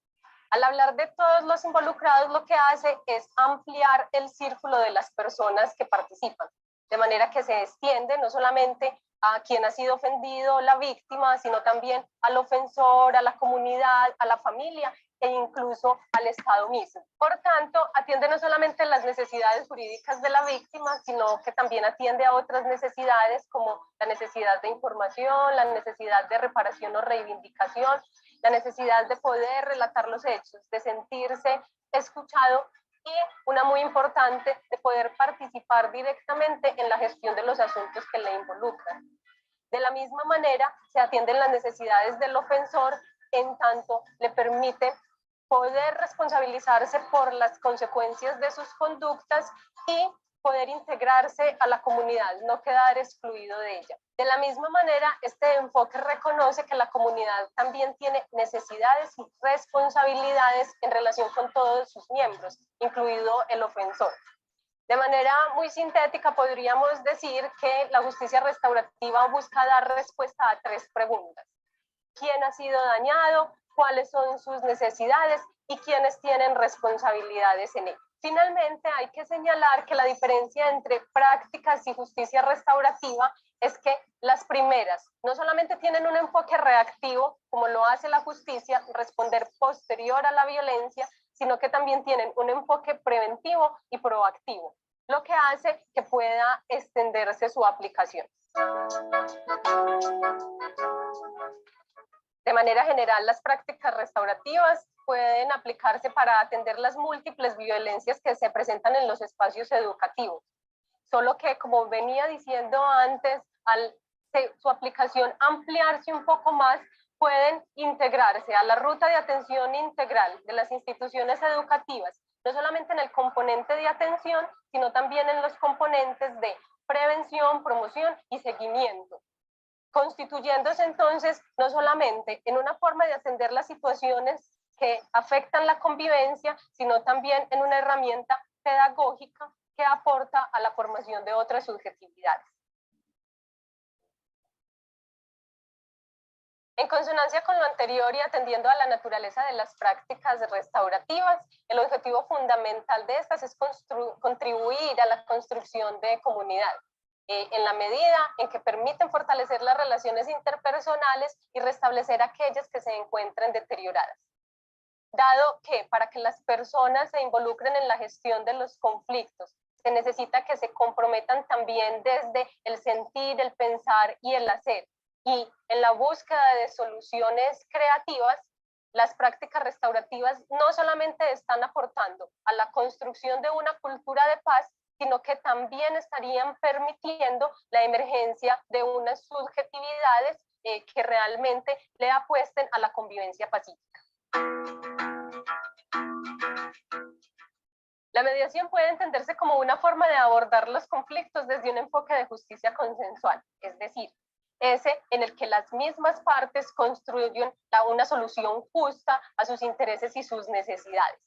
Al hablar de todos los involucrados, lo que hace es ampliar el círculo de las personas que participan, de manera que se extiende no solamente a quien ha sido ofendido, la víctima, sino también al ofensor, a la comunidad, a la familia e incluso al Estado mismo. Por tanto, atiende no solamente las necesidades jurídicas de la víctima, sino que también atiende a otras necesidades como la necesidad de información, la necesidad de reparación o reivindicación, la necesidad de poder relatar los hechos, de sentirse escuchado y una muy importante, de poder participar directamente en la gestión de los asuntos que le involucran. De la misma manera, se atienden las necesidades del ofensor en tanto le permite poder responsabilizarse por las consecuencias de sus conductas y poder integrarse a la comunidad, no quedar excluido de ella. De la misma manera, este enfoque reconoce que la comunidad también tiene necesidades y responsabilidades en relación con todos sus miembros, incluido el ofensor. De manera muy sintética, podríamos decir que la justicia restaurativa busca dar respuesta a 3 preguntas. ¿Quién ha sido dañado? ¿Cuáles son sus necesidades? ¿Y quiénes tienen responsabilidades en ello? Finalmente, hay que señalar que la diferencia entre prácticas y justicia restaurativa es que las primeras no solamente tienen un enfoque reactivo, como lo hace la justicia, responder posterior a la violencia, sino que también tienen un enfoque preventivo y proactivo, lo que hace que pueda extenderse su aplicación. De manera general, las prácticas restaurativas pueden aplicarse para atender las múltiples violencias que se presentan en los espacios educativos. Solo que, como venía diciendo antes, al su aplicación ampliarse un poco más, pueden integrarse a la ruta de atención integral de las instituciones educativas, no solamente en el componente de atención, sino también en los componentes de prevención, promoción y seguimiento, constituyéndose entonces no solamente en una forma de atender las situaciones que afectan la convivencia, sino también en una herramienta pedagógica que aporta a la formación de otras subjetividades. En consonancia con lo anterior y atendiendo a la naturaleza de las prácticas restaurativas, el objetivo fundamental de estas es contribuir a la construcción de comunidad, en la medida en que permiten fortalecer las relaciones interpersonales y restablecer aquellas que se encuentren deterioradas. Dado que para que las personas se involucren en la gestión de los conflictos, se necesita que se comprometan también desde el sentir, el pensar y el hacer. Y en la búsqueda de soluciones creativas, las prácticas restaurativas no solamente están aportando a la construcción de una cultura de paz, sino que también estarían permitiendo la emergencia de unas subjetividades que realmente le apuesten a la convivencia pacífica. La mediación puede entenderse como una forma de abordar los conflictos desde un enfoque de justicia consensual, es decir, ese en el que las mismas partes construyen una solución justa a sus intereses y sus necesidades.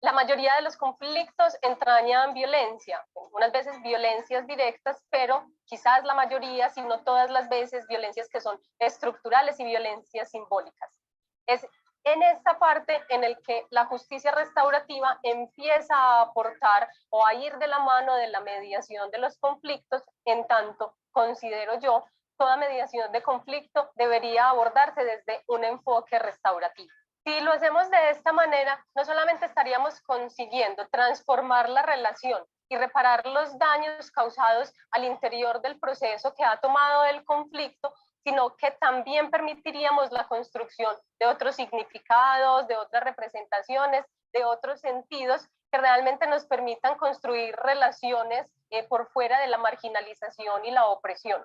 La mayoría de los conflictos entrañan violencia, unas veces violencias directas, pero quizás la mayoría, si no todas las veces, violencias que son estructurales y violencias simbólicas. Es en esta parte en el que la justicia restaurativa empieza a aportar o a ir de la mano de la mediación de los conflictos, en tanto, considero yo, toda mediación de conflicto debería abordarse desde un enfoque restaurativo. Si lo hacemos de esta manera, no solamente estaríamos consiguiendo transformar la relación y reparar los daños causados al interior del proceso que ha tomado el conflicto, sino que también permitiríamos la construcción de otros significados, de otras representaciones, de otros sentidos que realmente nos permitan construir relaciones por fuera de la marginalización y la opresión.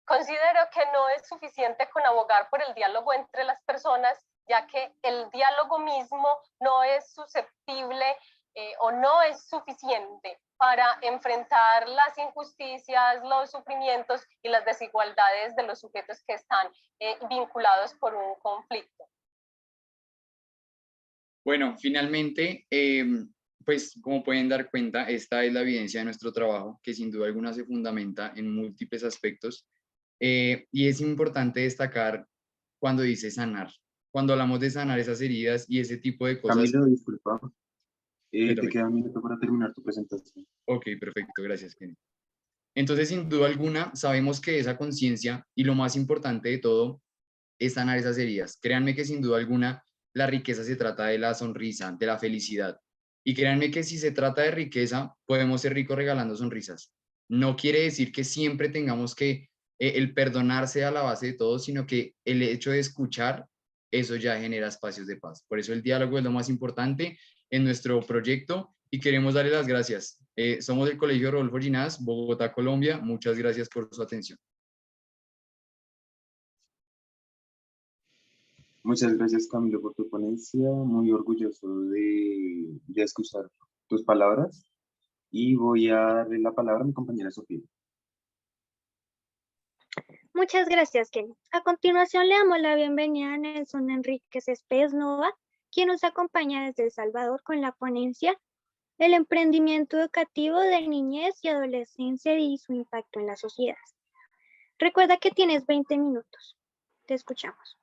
Considero que no es suficiente con abogar por el diálogo entre las personas, ya que el diálogo mismo no es susceptible o no es suficiente para enfrentar las injusticias, los sufrimientos y las desigualdades de los sujetos que están vinculados por un conflicto. Bueno, finalmente, pues como pueden dar cuenta, esta es la evidencia de nuestro trabajo, que sin duda alguna se fundamenta en múltiples aspectos. Y es importante destacar cuando dice sanar. Cuando hablamos de sanar esas heridas y ese tipo de cosas. Camilo, disculpa. Te queda un minuto para terminar tu presentación. Ok, perfecto, gracias, Kenny. Entonces, sin duda alguna, sabemos que esa conciencia y lo más importante de todo es sanar esas heridas. Créanme que sin duda alguna la riqueza se trata de la sonrisa, de la felicidad. Y créanme que si se trata de riqueza, podemos ser ricos regalando sonrisas. No quiere decir que siempre tengamos que el perdonar sea la base de todo, sino que el hecho de escuchar, eso ya genera espacios de paz. Por eso el diálogo es lo más importante en nuestro proyecto y queremos darle las gracias. Somos del Colegio Rodolfo Ginás, Bogotá, Colombia. Muchas gracias por su atención. Muchas gracias, Camilo, por tu ponencia. Muy orgulloso de escuchar tus palabras. Y voy a darle la palabra a mi compañera Sofía. Muchas gracias, Kenny. A continuación le damos la bienvenida a Nelson Enríquez Espés Nova, quien nos acompaña desde El Salvador con la ponencia El emprendimiento educativo de niñez y adolescencia y su impacto en la sociedad. Recuerda que tienes 20 minutos. Te escuchamos.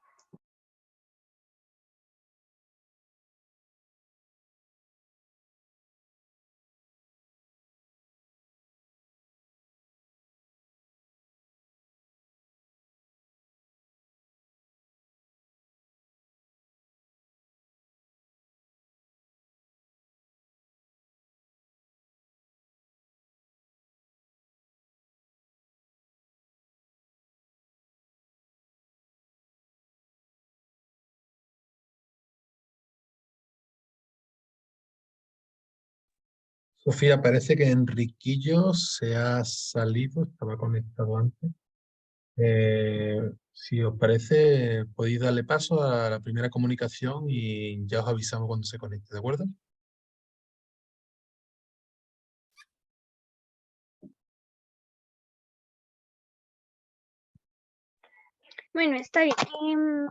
Sofía, parece que Enriquillo se ha salido, estaba conectado antes. Si os parece, podéis darle paso a la primera comunicación y ya os avisamos cuando se conecte, ¿de acuerdo? Bueno, está bien.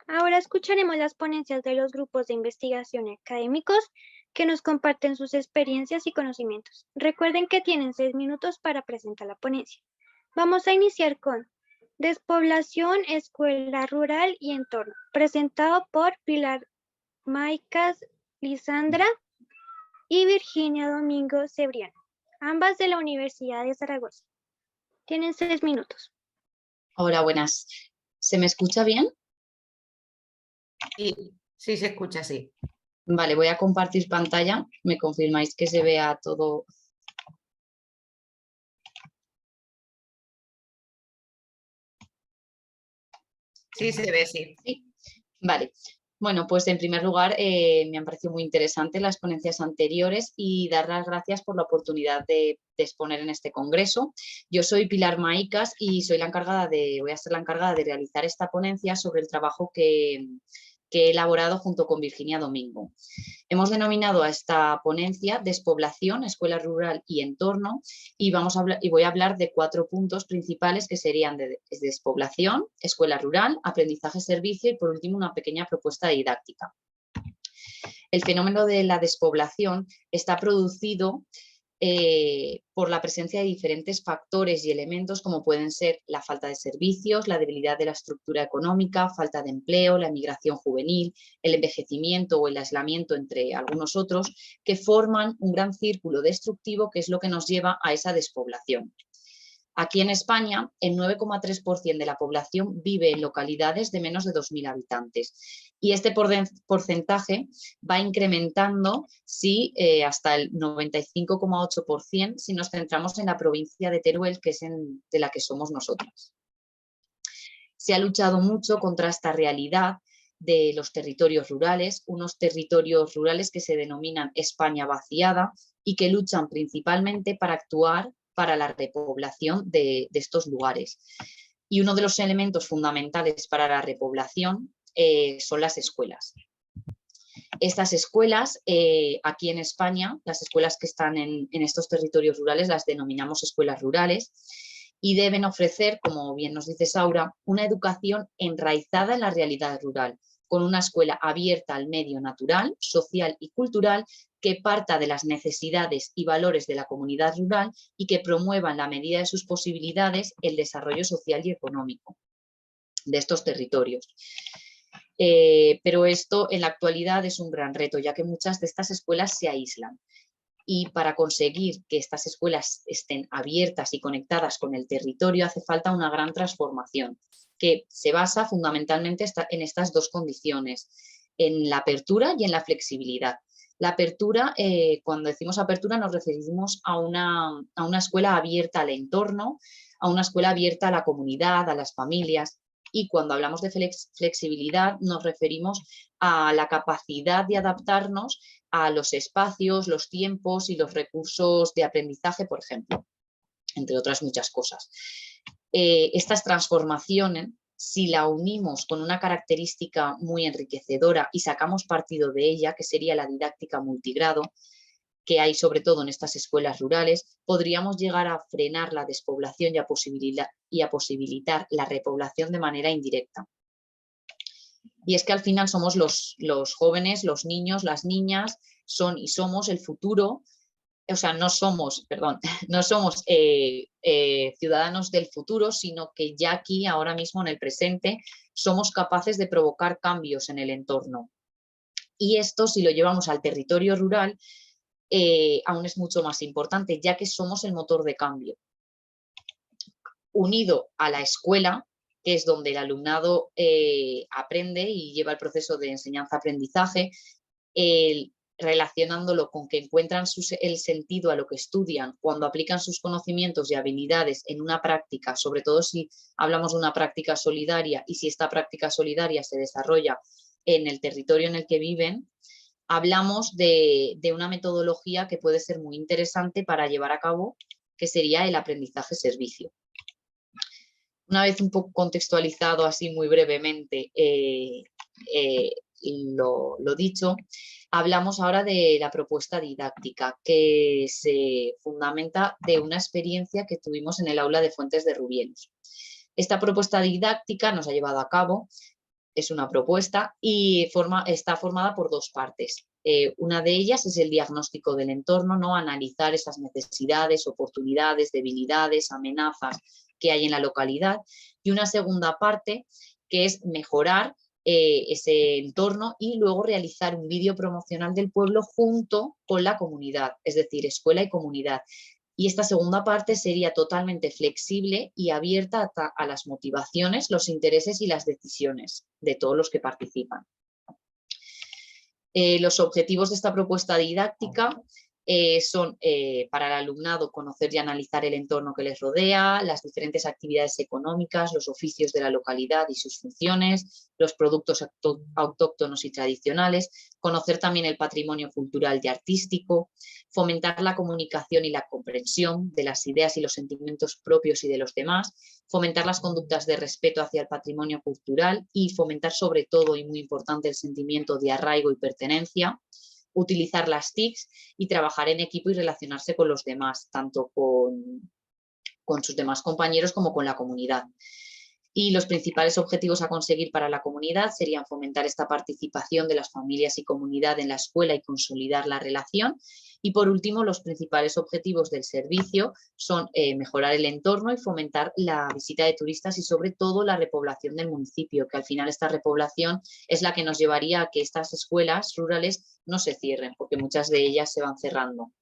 Ahora escucharemos las ponencias de los grupos de investigación académicos que nos comparten sus experiencias y conocimientos. Recuerden que tienen 6 minutos para presentar la ponencia. Vamos a iniciar con Despoblación, Escuela Rural y Entorno, presentado por Pilar Maicas Lisandra y Virginia Domingo Cebriano, ambas de la Universidad de Zaragoza. Tienen 6 minutos. Hola, buenas. ¿Se me escucha bien? Sí, se escucha, sí. Vale, voy a compartir pantalla. ¿Me confirmáis que se vea todo? Sí, se ve, sí. Sí. Vale. Bueno, pues en primer lugar me han parecido muy interesantes las ponencias anteriores y dar las gracias por la oportunidad de exponer en este congreso. Yo soy Pilar Maicas y soy voy a ser la encargada de realizar esta ponencia sobre el trabajo que he elaborado junto con Virginia Domingo. Hemos denominado a esta ponencia Despoblación, Escuela Rural y Entorno y voy a hablar de 4 puntos principales que serían de despoblación, escuela rural, aprendizaje servicio y por último una pequeña propuesta didáctica. El fenómeno de la despoblación está producido por la presencia de diferentes factores y elementos como pueden ser la falta de servicios, la debilidad de la estructura económica, falta de empleo, la emigración juvenil, el envejecimiento o el aislamiento, entre algunos otros, que forman un gran círculo destructivo que es lo que nos lleva a esa despoblación. Aquí en España, el 9,3% de la población vive en localidades de menos de 2.000 habitantes y este porcentaje va incrementando hasta el 95,8% si nos centramos en la provincia de Teruel, que es de la que somos nosotras. Se ha luchado mucho contra esta realidad de los territorios rurales, unos territorios rurales que se denominan España vaciada y que luchan principalmente para actuar para la repoblación de estos lugares. Y uno de los elementos fundamentales para la repoblación son las escuelas. Estas escuelas, aquí en España, las escuelas que están en estos territorios rurales las denominamos escuelas rurales y deben ofrecer, como bien nos dice Saura, una educación enraizada en la realidad rural, con una escuela abierta al medio natural, social y cultural, que parta de las necesidades y valores de la comunidad rural y que promueva en la medida de sus posibilidades el desarrollo social y económico de estos territorios. Pero esto en la actualidad es un gran reto, ya que muchas de estas escuelas se aíslan. Y para conseguir que estas escuelas estén abiertas y conectadas con el territorio hace falta una gran transformación, que se basa fundamentalmente en estas dos condiciones, en la apertura y en la flexibilidad. La apertura, cuando decimos apertura nos referimos a una escuela abierta al entorno, a una escuela abierta a la comunidad, a las familias. Y cuando hablamos de flexibilidad nos referimos a la capacidad de adaptarnos a los espacios, los tiempos y los recursos de aprendizaje, por ejemplo, entre otras muchas cosas. Estas transformaciones, si la unimos con una característica muy enriquecedora y sacamos partido de ella, que sería la didáctica multigrado, que hay sobre todo en estas escuelas rurales, podríamos llegar a frenar la despoblación y a posibilitar la repoblación de manera indirecta. Y es que al final somos los jóvenes, los niños, las niñas, son y somos el futuro. O sea, no somos ciudadanos del futuro, sino que ya aquí, ahora mismo en el presente, somos capaces de provocar cambios en el entorno. Y esto, si lo llevamos al territorio rural, aún es mucho más importante, ya que somos el motor de cambio. Unido a la escuela, que es donde el alumnado aprende y lleva el proceso de enseñanza-aprendizaje, relacionándolo con que encuentran el sentido a lo que estudian cuando aplican sus conocimientos y habilidades en una práctica, sobre todo si hablamos de una práctica solidaria y si esta práctica solidaria se desarrolla en el territorio en el que viven, hablamos de una metodología que puede ser muy interesante para llevar a cabo, que sería el aprendizaje-servicio. Una vez un poco contextualizado así muy brevemente lo dicho, hablamos ahora de la propuesta didáctica, que se fundamenta de una experiencia que tuvimos en el aula de Fuentes de Rubielos. Esta propuesta didáctica nos ha llevado a cabo, es una propuesta y está formada por dos partes. Una de ellas es el diagnóstico del entorno, ¿no? Analizar esas necesidades, oportunidades, debilidades, amenazas que hay en la localidad. Y una segunda parte que es mejorar ese entorno y luego realizar un vídeo promocional del pueblo junto con la comunidad, es decir, escuela y comunidad. Y esta segunda parte sería totalmente flexible y abierta a las motivaciones, los intereses y las decisiones de todos los que participan. Los objetivos de esta propuesta didáctica son para el alumnado conocer y analizar el entorno que les rodea, las diferentes actividades económicas, los oficios de la localidad y sus funciones, los productos autóctonos y tradicionales, conocer también el patrimonio cultural y artístico, fomentar la comunicación y la comprensión de las ideas y los sentimientos propios y de los demás, fomentar las conductas de respeto hacia el patrimonio cultural y fomentar sobre todo, y muy importante, el sentimiento de arraigo y pertenencia, utilizar las TICs y trabajar en equipo y relacionarse con los demás, tanto con sus demás compañeros como con la comunidad. Y los principales objetivos a conseguir para la comunidad serían fomentar esta participación de las familias y comunidad en la escuela y consolidar la relación. Y por último, los principales objetivos del servicio son mejorar el entorno y fomentar la visita de turistas y sobre todo la repoblación del municipio, que al final esta repoblación es la que nos llevaría a que estas escuelas rurales no se cierren, porque muchas de ellas se van cerrando.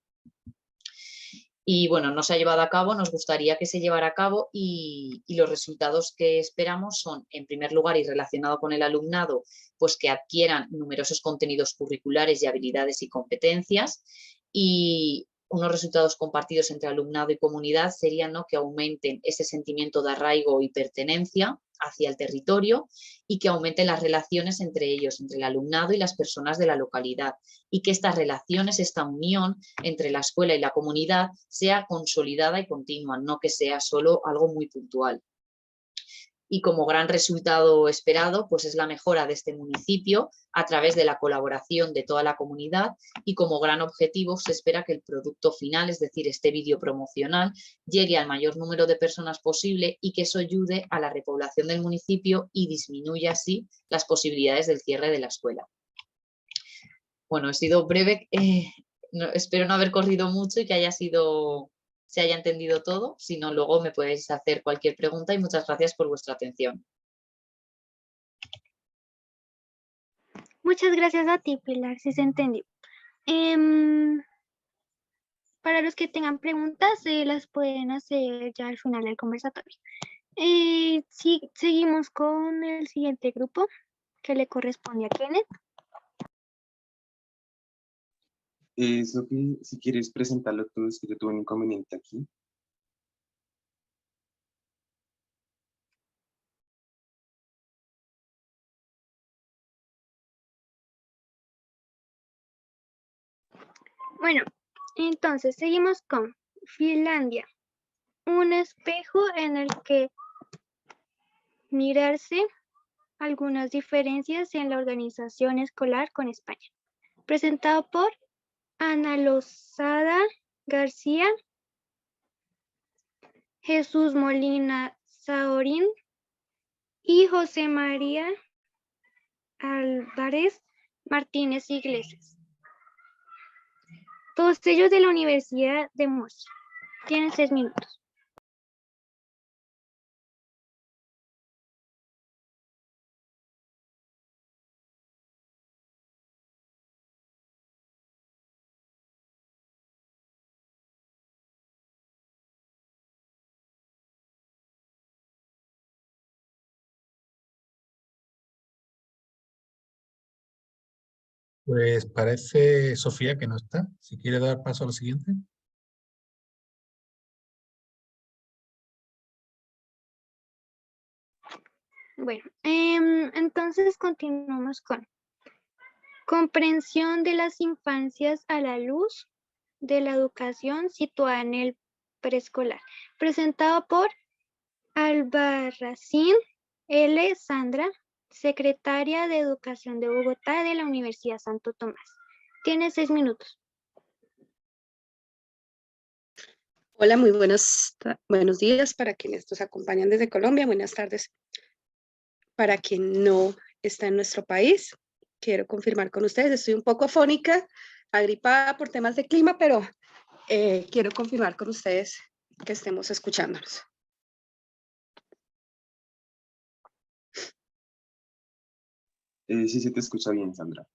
Y bueno, no se ha llevado a cabo, nos gustaría que se llevara a cabo y los resultados que esperamos son, en primer lugar, y relacionado con el alumnado, pues que adquieran numerosos contenidos curriculares y habilidades y competencias, y unos resultados compartidos entre alumnado y comunidad serían, ¿no?, que aumenten ese sentimiento de arraigo y pertenencia hacia el territorio y que aumenten las relaciones entre ellos, entre el alumnado y las personas de la localidad, y que estas relaciones, esta unión entre la escuela y la comunidad sea consolidada y continua, no que sea solo algo muy puntual. Y como gran resultado esperado, pues es la mejora de este municipio a través de la colaboración de toda la comunidad, y como gran objetivo se espera que el producto final, es decir, este vídeo promocional, llegue al mayor número de personas posible y que eso ayude a la repoblación del municipio y disminuya así las posibilidades del cierre de la escuela. Bueno, he sido breve, espero no haber corrido mucho y que se haya entendido todo. Si no, luego me podéis hacer cualquier pregunta y muchas gracias por vuestra atención. Muchas gracias a ti, Pilar, si se entendió. Para los que tengan preguntas, las pueden hacer ya al final del conversatorio. Sí, seguimos con el siguiente grupo que le corresponde a Kenneth. Sofi, si quieres presentarlo tú, es que yo tuve un inconveniente aquí. Bueno, entonces seguimos con Finlandia. Un espejo en el que mirarse algunas diferencias en la organización escolar con España. Presentado por Ana Lozada García, Jesús Molina Saorín y José María Álvarez Martínez Iglesias. Todos ellos de la Universidad de Murcia. Tienen 6 minutos. Pues parece, Sofía, que no está. Si quiere dar paso a lo siguiente. Bueno, entonces continuamos con comprensión de las infancias a la luz de la educación situada en el preescolar, presentado por Albarracín L. Sandra, secretaria de Educación de Bogotá de la Universidad Santo Tomás. Tiene 6 minutos. Hola, muy buenos días para quienes nos acompañan desde Colombia. Buenas tardes para quien no está en nuestro país. Quiero confirmar con ustedes, estoy un poco afónica, agripada por temas de clima, pero quiero confirmar con ustedes que estemos escuchándonos. Sí se te escucha bien, Sandra.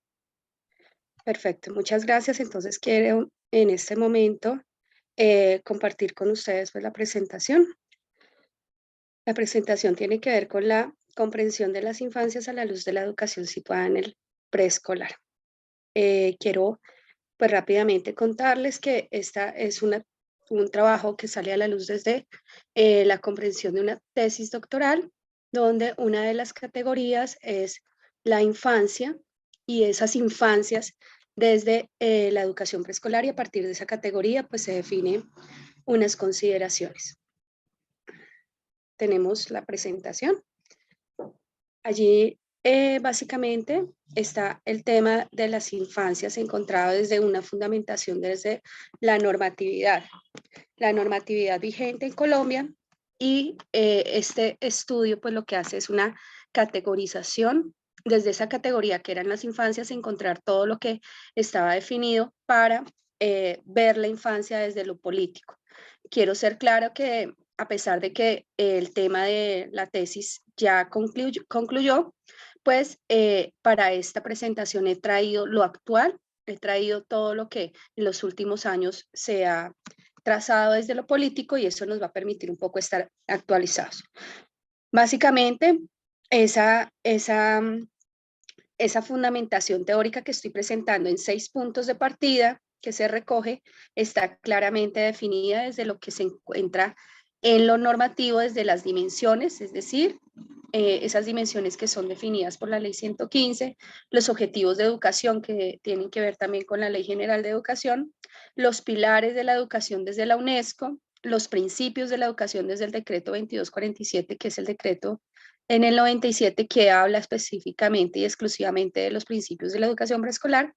Perfecto, muchas gracias. Entonces quiero en este momento compartir con ustedes pues, la presentación. La presentación tiene que ver con la comprensión de las infancias a la luz de la educación situada en el preescolar. Quiero pues rápidamente contarles que esta es un trabajo que sale a la luz desde la comprensión de una tesis doctoral, donde una de las categorías es la infancia y esas infancias desde la educación preescolar, y a partir de esa categoría pues se definen unas consideraciones. Tenemos la presentación. Allí básicamente está el tema de las infancias encontrado desde una fundamentación desde la normatividad vigente en Colombia, y este estudio pues lo que hace es una categorización desde esa categoría que eran las infancias, encontrar todo lo que estaba definido para ver la infancia desde lo político. Quiero ser claro que a pesar de que el tema de la tesis ya concluyó, pues para esta presentación he traído lo actual, he traído todo lo que en los últimos años se ha trazado desde lo político y eso nos va a permitir un poco estar actualizados. Básicamente, esa fundamentación teórica que estoy presentando en 6 puntos de partida que se recoge está claramente definida desde lo que se encuentra en lo normativo, desde las dimensiones, es decir, esas dimensiones que son definidas por la Ley 115, los objetivos de educación que tienen que ver también con la Ley General de Educación, los pilares de la educación desde la UNESCO, los principios de la educación desde el decreto 2247, que es el decreto en el 97 que habla específicamente y exclusivamente de los principios de la educación preescolar,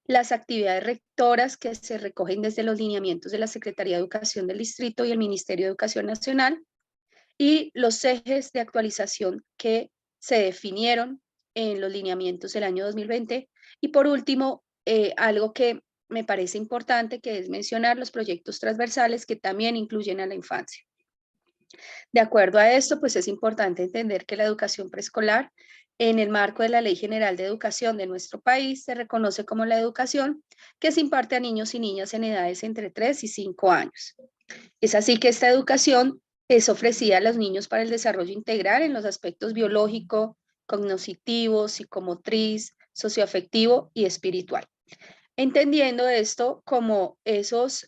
las actividades rectoras que se recogen desde los lineamientos de la Secretaría de Educación del Distrito y el Ministerio de Educación Nacional, y los ejes de actualización que se definieron en los lineamientos del año 2020. Y por último, algo que me parece importante, que es mencionar los proyectos transversales que también incluyen a la infancia. De acuerdo a esto, pues es importante entender que la educación preescolar, en el marco de la Ley General de Educación de nuestro país, se reconoce como la educación que se imparte a niños y niñas en edades entre 3 y 5 años. Es así que esta educación es ofrecida a los niños para el desarrollo integral en los aspectos biológico, cognitivo, psicomotriz, socioafectivo y espiritual. Entendiendo esto como esos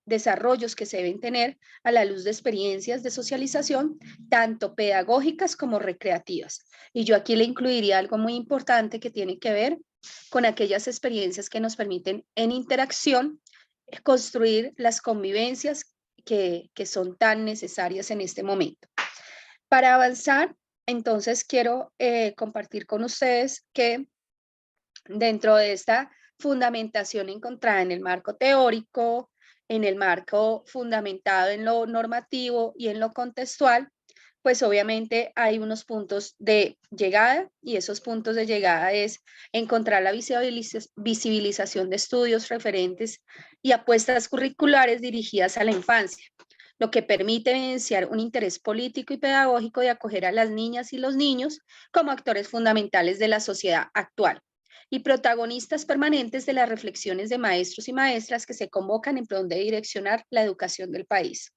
desarrollos que se deben tener a la luz de experiencias de socialización, tanto pedagógicas como recreativas. Y yo aquí le incluiría algo muy importante que tiene que ver con aquellas experiencias que nos permiten en interacción construir las convivencias que son tan necesarias en este momento. Para avanzar, entonces quiero compartir con ustedes que dentro de esta fundamentación encontrada en el marco teórico, en el marco fundamentado en lo normativo y en lo contextual, pues obviamente hay unos puntos de llegada y esos puntos de llegada es encontrar la visibilización de estudios referentes y apuestas curriculares dirigidas a la infancia, lo que permite evidenciar un interés político y pedagógico de acoger a las niñas y los niños como actores fundamentales de la sociedad actual y protagonistas permanentes de las reflexiones de maestros y maestras que se convocan en pro de direccionar la educación del país.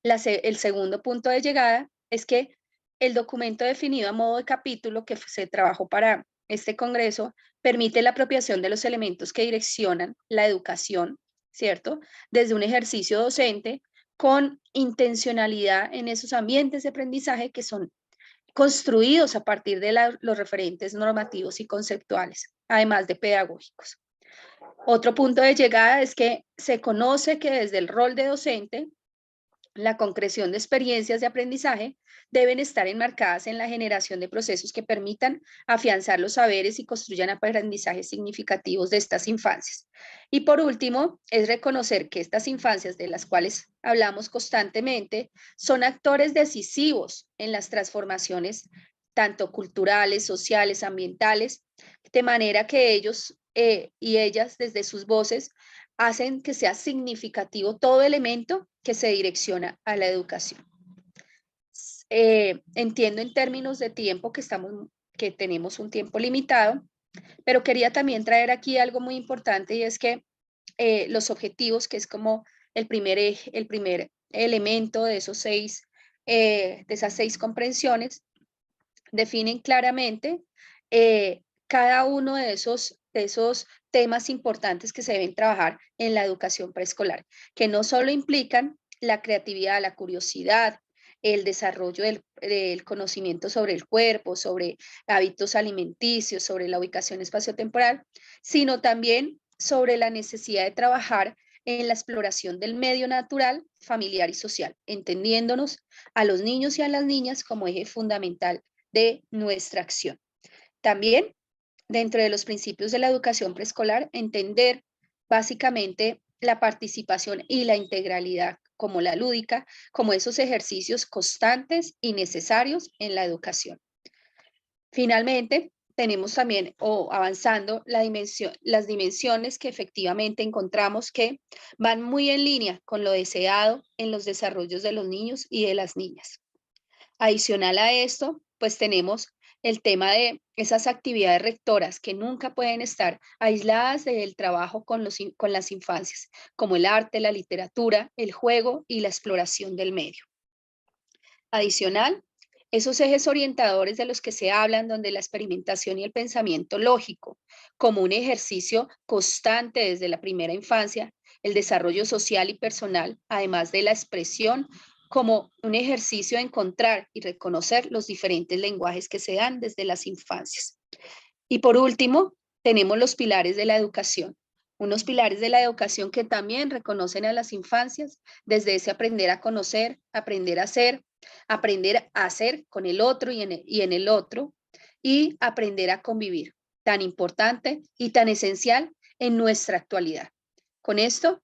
El segundo punto de llegada es que el documento definido a modo de capítulo que se trabajó para este congreso permite la apropiación de los elementos que direccionan la educación, ¿cierto? Desde un ejercicio docente con intencionalidad en esos ambientes de aprendizaje que son construidos a partir de los referentes normativos y conceptuales, además de pedagógicos. Otro punto de llegada es que se conoce que desde el rol de docente, la concreción de experiencias de aprendizaje deben estar enmarcadas en la generación de procesos que permitan afianzar los saberes y construyan aprendizajes significativos de estas infancias. Y por último, es reconocer que estas infancias de las cuales hablamos constantemente son actores decisivos en las transformaciones tanto culturales, sociales, ambientales, de manera que ellos y ellas desde sus voces hacen que sea significativo todo elemento que se direcciona a la educación. Entiendo en términos de tiempo que tenemos un tiempo limitado, pero quería también traer aquí algo muy importante y es que los objetivos, que es como el primer elemento de esas 6 comprensiones, definen claramente cada uno de esos temas importantes que se deben trabajar en la educación preescolar, que no solo implican la creatividad, la curiosidad, el desarrollo del conocimiento sobre el cuerpo, sobre hábitos alimenticios, sobre la ubicación espaciotemporal, sino también sobre la necesidad de trabajar en la exploración del medio natural, familiar y social, entendiéndonos a los niños y a las niñas como eje fundamental de nuestra acción. También, dentro de los principios de la educación preescolar, entender básicamente la participación y la integralidad como la lúdica, como esos ejercicios constantes y necesarios en la educación. Finalmente, tenemos también, avanzando, las dimensiones que efectivamente encontramos que van muy en línea con lo deseado en los desarrollos de los niños y de las niñas. Adicional a esto, pues tenemos el tema de esas actividades rectoras que nunca pueden estar aisladas del trabajo con las infancias, como el arte, la literatura, el juego y la exploración del medio. Adicional, esos ejes orientadores de los que se hablan, donde la experimentación y el pensamiento lógico, como un ejercicio constante desde la primera infancia, el desarrollo social y personal, además de la expresión, como un ejercicio de encontrar y reconocer los diferentes lenguajes que se dan desde las infancias. Y por último, tenemos los pilares de la educación. Unos pilares de la educación que también reconocen a las infancias desde ese aprender a conocer, aprender a hacer con el otro y en el otro, y aprender a convivir, tan importante y tan esencial en nuestra actualidad. Con esto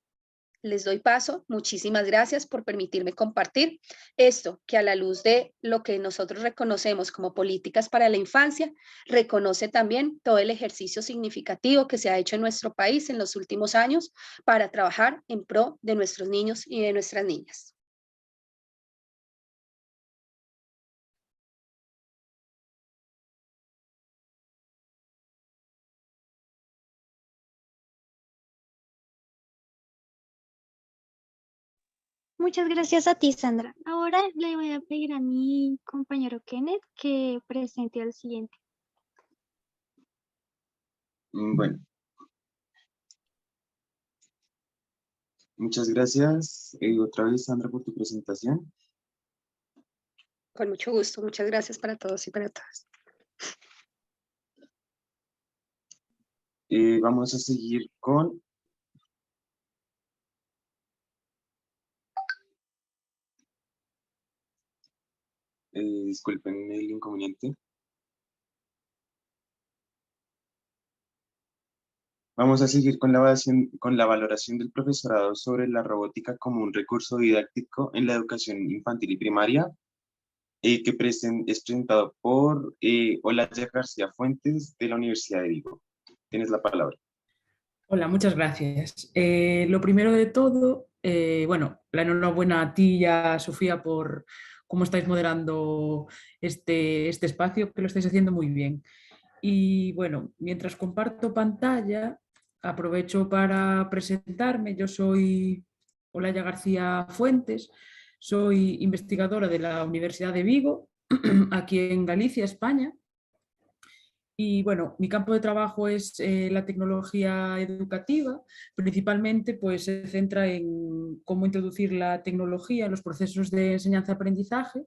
les doy paso. Muchísimas gracias por permitirme compartir esto que a la luz de lo que nosotros reconocemos como políticas para la infancia, reconoce también todo el ejercicio significativo que se ha hecho en nuestro país en los últimos años para trabajar en pro de nuestros niños y de nuestras niñas. Muchas gracias a ti, Sandra. Ahora le voy a pedir a mi compañero Kenneth que presente al siguiente. Bueno. Muchas gracias otra vez, Sandra, por tu presentación. Con mucho gusto. Muchas gracias para todos y para todas. Vamos a seguir con disculpen el inconveniente. Vamos a seguir con la valoración del profesorado sobre la robótica como un recurso didáctico en la educación infantil y primaria, que es presentado por Olaya García Fuentes de la Universidad de Vigo. Tienes la palabra. Hola, muchas gracias. Lo primero de todo, bueno, la enhorabuena a ti y a Sofía por cómo estáis moderando este espacio, que lo estáis haciendo muy bien. Y bueno, mientras comparto pantalla, aprovecho para presentarme. Yo soy Olaya García Fuentes, soy investigadora de la Universidad de Vigo, aquí en Galicia, España. Y bueno, mi campo de trabajo es la tecnología educativa, principalmente pues se centra en cómo introducir la tecnología en los procesos de enseñanza-aprendizaje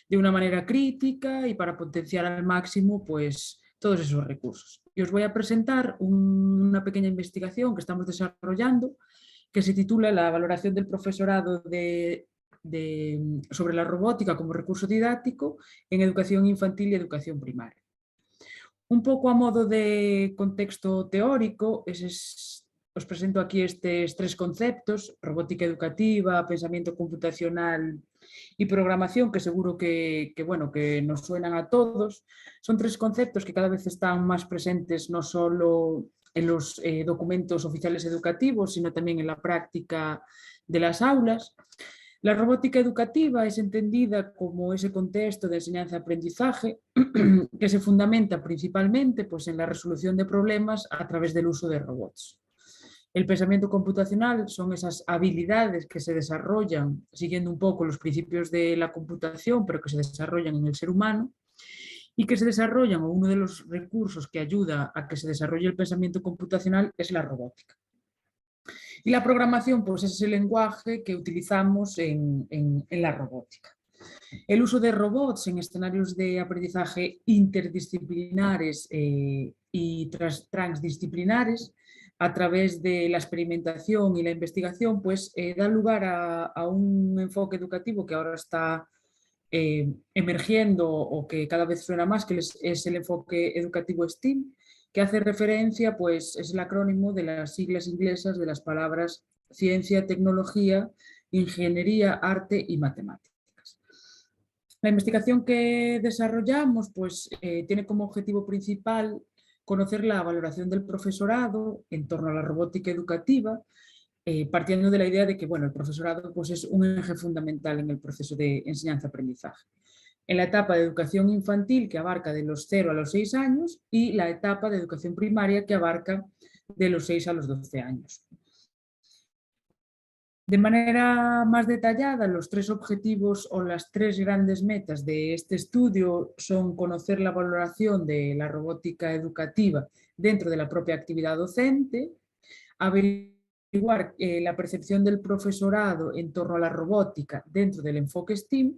de una manera crítica y para potenciar al máximo pues todos esos recursos. Y os voy a presentar una pequeña investigación que estamos desarrollando que se titula La valoración del profesorado sobre la robótica como recurso didáctico en educación infantil y educación primaria. Un poco a modo de contexto teórico, os presento aquí estos tres conceptos: robótica educativa, pensamiento computacional y programación, que seguro que nos suenan a todos. Son tres conceptos que cada vez están más presentes no solo en los documentos oficiales educativos, sino también en la práctica de las aulas. La robótica educativa es entendida como ese contexto de enseñanza-aprendizaje que se fundamenta principalmente pues, en la resolución de problemas a través del uso de robots. El pensamiento computacional son esas habilidades que se desarrollan siguiendo un poco los principios de la computación, pero que se desarrollan en el ser humano y que se desarrollan, o uno de los recursos que ayuda a que se desarrolle el pensamiento computacional es la robótica. Y la programación pues, es ese lenguaje que utilizamos en la robótica. El uso de robots en escenarios de aprendizaje interdisciplinares y transdisciplinares a través de la experimentación y la investigación pues, da lugar a un enfoque educativo que ahora está emergiendo o que cada vez suena más, que es el enfoque educativo STEAM, que hace referencia, pues es el acrónimo de las siglas inglesas de las palabras ciencia, tecnología, ingeniería, arte y matemáticas. La investigación que desarrollamos pues, tiene como objetivo principal conocer la valoración del profesorado en torno a la robótica educativa, partiendo de la idea de que el profesorado pues, es un eje fundamental en el proceso de enseñanza-aprendizaje. en la etapa de educación infantil, que abarca de los 0 a los 6 años, y la etapa de educación primaria, que abarca de los 6 a los 12 años. De manera más detallada, los 3 objetivos o las 3 grandes metas de este estudio son conocer la valoración de la robótica educativa dentro de la propia actividad docente, averiguar la percepción del profesorado en torno a la robótica dentro del enfoque STEAM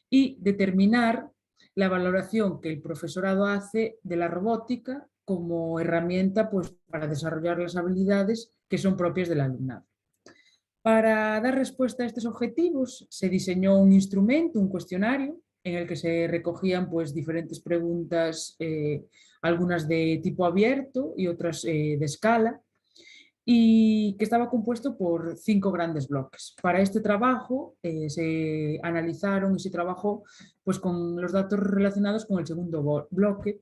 y determinar la valoración que el profesorado hace de la robótica como herramienta, pues, para desarrollar las habilidades que son propias del alumnado. Para dar respuesta a estos objetivos se diseñó un instrumento, un cuestionario, en el que se recogían, pues, diferentes preguntas, algunas de tipo abierto y otras de escala, y que estaba compuesto por 5 grandes bloques. Para este trabajo se analizaron y se trabajó, pues, con los datos relacionados con el segundo bloque,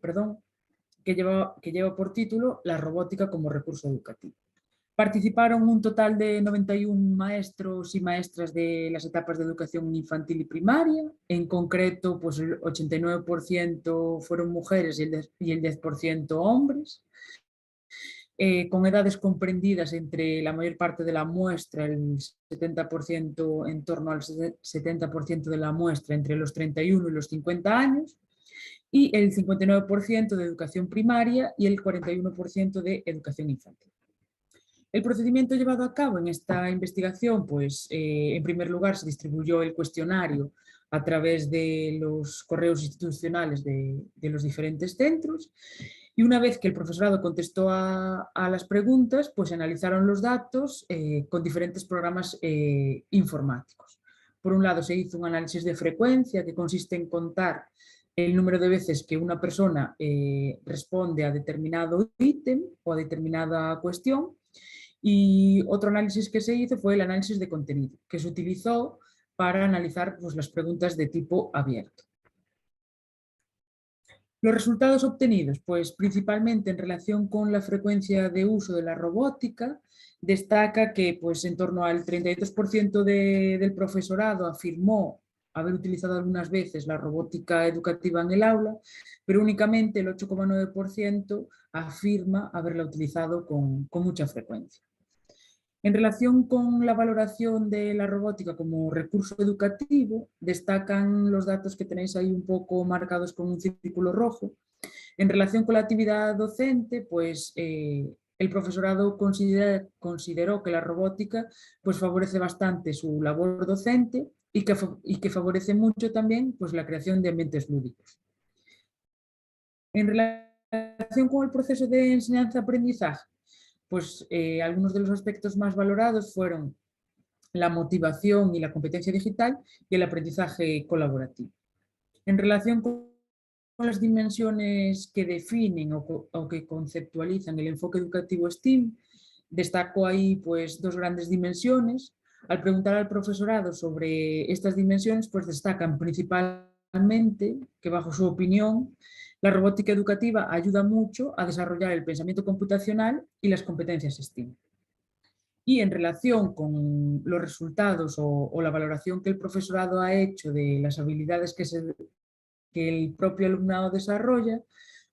que lleva por título La robótica como recurso educativo. Participaron un total de 91 maestros y maestras de las etapas de educación infantil y primaria. En concreto, pues el 89% fueron mujeres y el 10% hombres. Con edades comprendidas entre la mayor parte de la muestra, el 70%, en torno al 70% de la muestra entre los 31 y los 50 años, y el 59% de educación primaria y el 41% de educación infantil. El procedimiento llevado a cabo en esta investigación, pues en primer lugar se distribuyó el cuestionario a través de los correos institucionales de los diferentes centros, y una vez que el profesorado contestó a las preguntas, pues se analizaron los datos con diferentes programas informáticos. Por un lado se hizo un análisis de frecuencia, que consiste en contar el número de veces que una persona responde a determinado ítem o a determinada cuestión. Y otro análisis que se hizo fue el análisis de contenido, que se utilizó para analizar, pues, las preguntas de tipo abierto. Los resultados obtenidos, pues principalmente en relación con la frecuencia de uso de la robótica, destaca que, pues, en torno al 32% del profesorado afirmó haber utilizado algunas veces la robótica educativa en el aula, pero únicamente el 8,9% afirma haberla utilizado con mucha frecuencia. En relación con la valoración de la robótica como recurso educativo, destacan los datos que tenéis ahí un poco marcados con un círculo rojo. En relación con la actividad docente, pues el profesorado consideró que la robótica, pues, favorece bastante su labor docente y que favorece mucho también, pues, la creación de ambientes lúdicos. En relación con el proceso de enseñanza-aprendizaje, pues algunos de los aspectos más valorados fueron la motivación y la competencia digital y el aprendizaje colaborativo. En relación con las dimensiones que definen o que conceptualizan el enfoque educativo STEAM, destaco ahí, pues, 2 grandes dimensiones. Al preguntar al profesorado sobre estas dimensiones, pues destacan principalmente que, bajo su opinión, la robótica educativa ayuda mucho a desarrollar el pensamiento computacional y las competencias STEAM. Y en relación con los resultados o la valoración que el profesorado ha hecho de las habilidades que el propio alumnado desarrolla,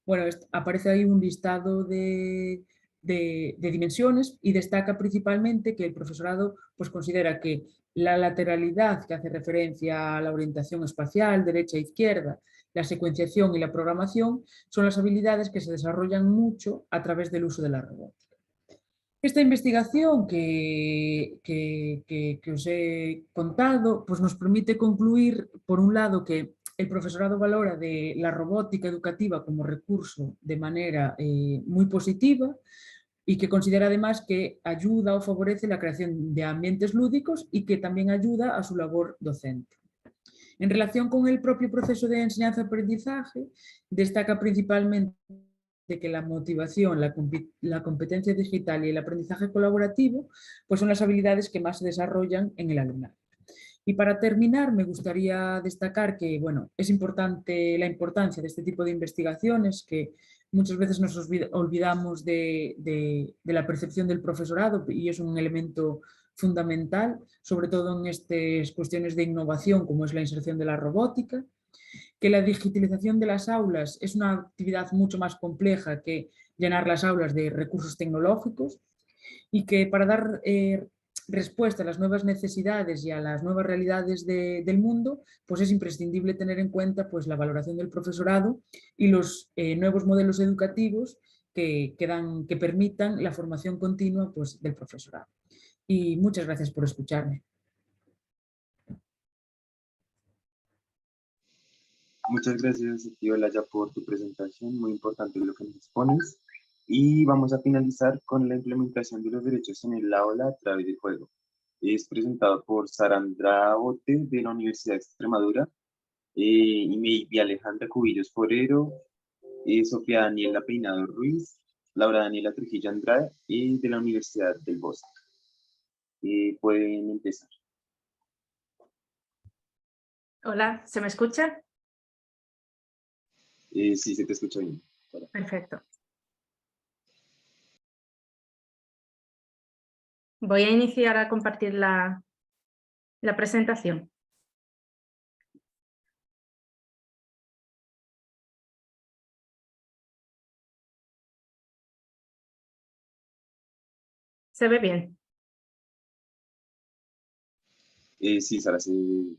bueno, aparece ahí un listado de dimensiones, y destaca principalmente que el profesorado, pues, considera que la lateralidad, que hace referencia a la orientación espacial, derecha e izquierda, la secuenciación y la programación, son las habilidades que se desarrollan mucho a través del uso de la robótica. Esta investigación que os he contado, pues, nos permite concluir, por un lado, que el profesorado valora de la robótica educativa como recurso de manera muy positiva, y que considera además que ayuda o favorece la creación de ambientes lúdicos y que también ayuda a su labor docente. En relación con el propio proceso de enseñanza-aprendizaje, destaca principalmente que la motivación, la competencia digital y el aprendizaje colaborativo, pues, son las habilidades que más se desarrollan en el alumnado. Y para terminar, me gustaría destacar que, bueno, es importante la importancia de este tipo de investigaciones, que muchas veces nos olvidamos de la percepción del profesorado, y es un elemento fundamental, sobre todo en estas cuestiones de innovación, como es la inserción de la robótica. que la digitalización de las aulas es una actividad mucho más compleja que llenar las aulas de recursos tecnológicos y que para dar respuesta a las nuevas necesidades y a las nuevas realidades del mundo, pues es imprescindible tener en cuenta pues, la valoración del profesorado y los nuevos modelos educativos que permitan la formación continua pues, del profesorado. Y muchas gracias por escucharme. Muchas gracias, Olaya, por tu presentación, muy importante lo que nos expones. Y vamos a finalizar con la implementación de los derechos en el aula a través del juego. Es presentado por Sarandra Bote de la Universidad de Extremadura, y Alejandra Cubillos Forero, Sofía Daniela Peinado Ruiz, Laura Daniela Trujillo Andrade de la Universidad del Bosque. Pueden empezar. Hola, ¿se me escucha? Sí, se te escucha bien. Perfecto. Voy a iniciar a compartir la presentación. ¿Se ve bien? Sí, Sara, sí.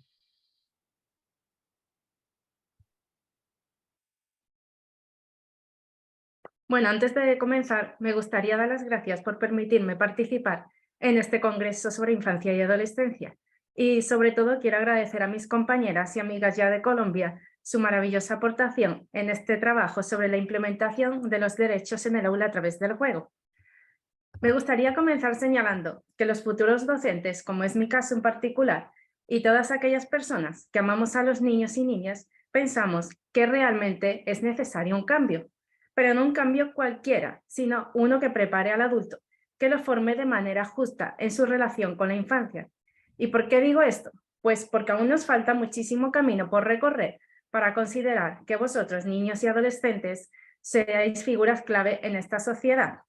Bueno, antes de comenzar, me gustaría dar las gracias por permitirme participar en este congreso sobre infancia y adolescencia. Y sobre todo quiero agradecer a mis compañeras y amigas ya de Colombia su maravillosa aportación en este trabajo sobre la implementación de los derechos en el aula a través del juego. Me gustaría comenzar señalando que los futuros docentes, como es mi caso en particular, y todas aquellas personas que amamos a los niños y niñas, pensamos que realmente es necesario un cambio, pero no un cambio cualquiera, sino uno que prepare al adulto, que lo forme de manera justa en su relación con la infancia. ¿Y por qué digo esto? Pues porque aún nos falta muchísimo camino por recorrer para considerar que vosotros, niños y adolescentes, seáis figuras clave en esta sociedad.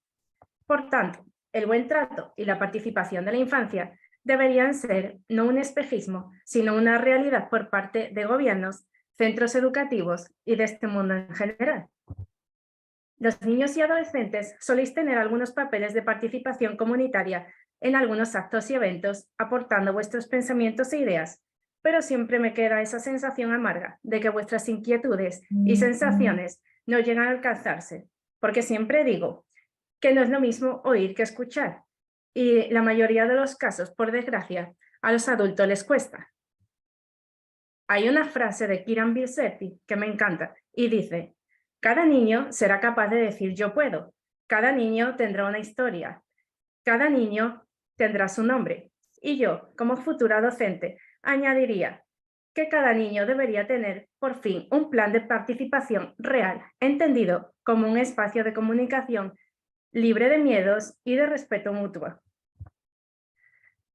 Por tanto, el buen trato y la participación de la infancia deberían ser no un espejismo, sino una realidad por parte de gobiernos, centros educativos y de este mundo en general. Los niños y adolescentes soléis tener algunos papeles de participación comunitaria en algunos actos y eventos, aportando vuestros pensamientos e ideas, pero siempre me queda esa sensación amarga de que vuestras inquietudes y sensaciones no llegan a alcanzarse, porque siempre digo que no es lo mismo oír que escuchar, y la mayoría de los casos, por desgracia, a los adultos les cuesta. Hay una frase de Kiran Bilsetti que me encanta y dice: cada niño será capaz de decir yo puedo, cada niño tendrá una historia, cada niño tendrá su nombre. Y yo, como futura docente, añadiría que cada niño debería tener, por fin, un plan de participación real, entendido como un espacio de comunicación libre de miedos y de respeto mutuo.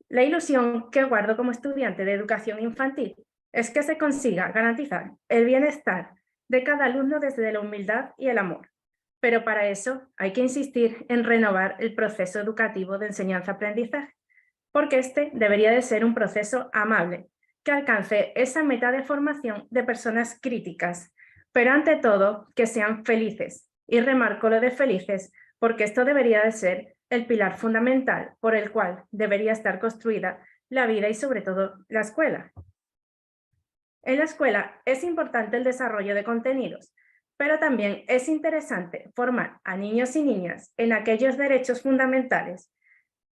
La ilusión que guardo como estudiante de educación infantil es que se consiga garantizar el bienestar de cada alumno desde la humildad y el amor. Pero para eso hay que insistir en renovar el proceso educativo de enseñanza-aprendizaje, porque este debería de ser un proceso amable, que alcance esa meta de formación de personas críticas, pero ante todo que sean felices. Y remarco lo de felices porque esto debería de ser el pilar fundamental por el cual debería estar construida la vida y sobre todo la escuela. En la escuela es importante el desarrollo de contenidos, pero también es interesante formar a niños y niñas en aquellos derechos fundamentales,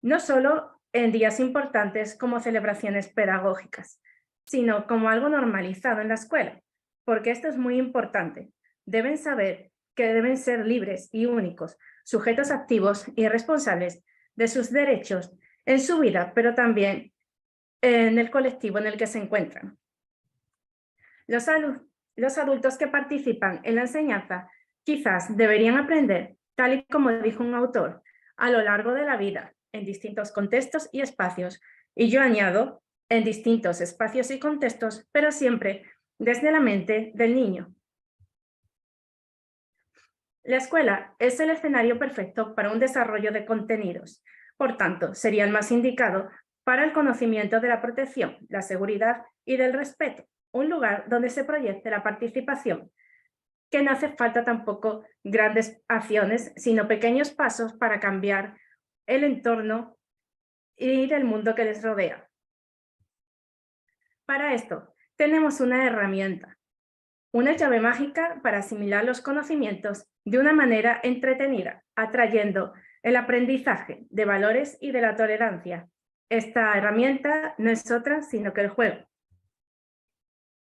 no solo en días importantes como celebraciones pedagógicas, sino como algo normalizado en la escuela, porque esto es muy importante. Deben saber que deben ser libres y únicos, sujetos activos y responsables de sus derechos en su vida, pero también en el colectivo en el que se encuentran. Los adultos que participan en la enseñanza quizás deberían aprender, tal y como dijo un autor, a lo largo de la vida, en distintos contextos y espacios, y yo añado, en distintos espacios y contextos, pero siempre desde la mente del niño. La escuela es el escenario perfecto para un desarrollo de contenidos, por tanto, sería el más indicado para el conocimiento de la protección, la seguridad y del respeto, un lugar donde se proyecte la participación, que no hace falta tampoco grandes acciones, sino pequeños pasos para cambiar el entorno y del mundo que les rodea. Para esto, tenemos una herramienta, una llave mágica para asimilar los conocimientos de una manera entretenida, atrayendo el aprendizaje de valores y de la tolerancia. Esta herramienta no es otra sino que el juego.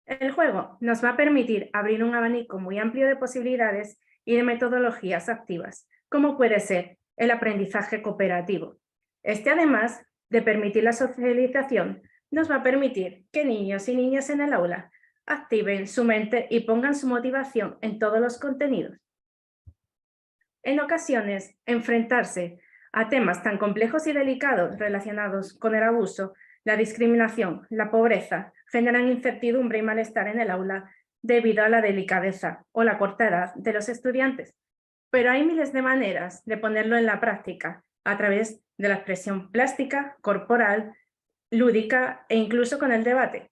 El juego nos va a permitir abrir un abanico muy amplio de posibilidades y de metodologías activas, como puede ser el aprendizaje cooperativo. Este, además de permitir la socialización, nos va a permitir que niños y niñas en el aula activen su mente y pongan su motivación en todos los contenidos. En ocasiones, enfrentarse a temas tan complejos y delicados relacionados con el abuso, la discriminación, la pobreza, generan incertidumbre y malestar en el aula debido a la delicadeza o la corta edad de los estudiantes. Pero hay miles de maneras de ponerlo en la práctica a través de la expresión plástica, corporal, lúdica e incluso con el debate.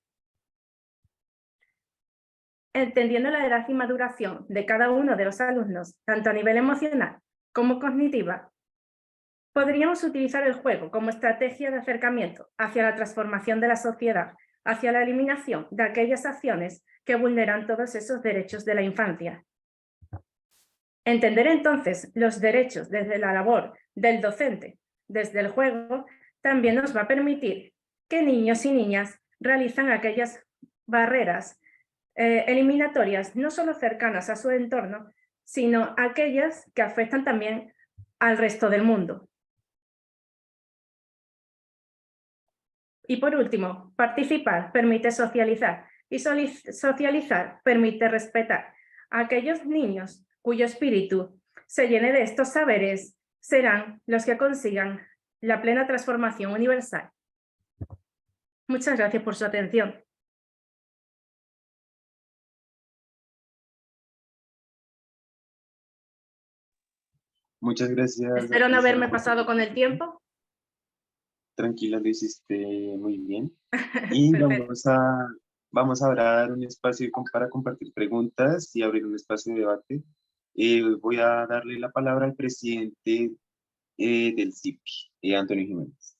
Entendiendo la edad y maduración de cada uno de los alumnos, tanto a nivel emocional como cognitiva, podríamos utilizar el juego como estrategia de acercamiento hacia la transformación de la sociedad, hacia la eliminación de aquellas acciones que vulneran todos esos derechos de la infancia. Entender entonces los derechos desde la labor del docente, desde el juego, también nos va a permitir que niños y niñas realizan aquellas barreras eliminatorias no solo cercanas a su entorno, sino aquellas que afectan también al resto del mundo. Y por último, participar permite socializar y socializar permite respetar. A aquellos niños cuyo espíritu se llene de estos saberes serán los que consigan la plena transformación universal. Muchas gracias por su atención. Muchas gracias. Espero no haberme pasado con el tiempo. Tranquila, lo hiciste muy bien. Y vamos ahora a dar un espacio para compartir preguntas y abrir un espacio de debate. Voy a darle la palabra al presidente del CIPI, Antonio Jiménez.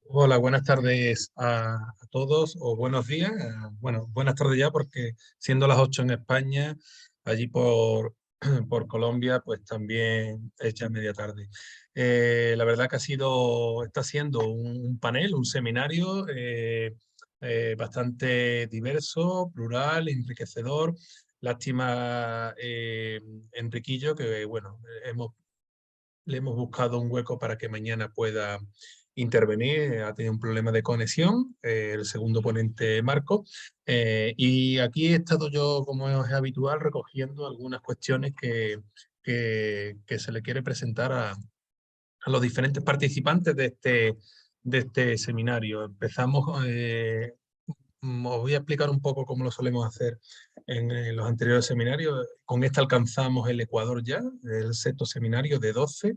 Hola, buenas tardes a todos, o buenos días. Bueno, buenas tardes ya, porque siendo las 8 en España, allí por Colombia, pues también es ya media tarde. La verdad que está siendo un panel, un seminario bastante diverso, plural, enriquecedor. Lástima, Enriquillo, que bueno, le hemos buscado un hueco para que mañana pueda intervenir, ha tenido un problema de conexión, el segundo ponente Marco, y aquí he estado yo, como es habitual, recogiendo algunas cuestiones que se le quiere presentar a los diferentes participantes de este seminario. Empezamos, os voy a explicar un poco cómo lo solemos hacer en los anteriores seminarios. Con este alcanzamos el Ecuador ya, el sexto seminario de 12.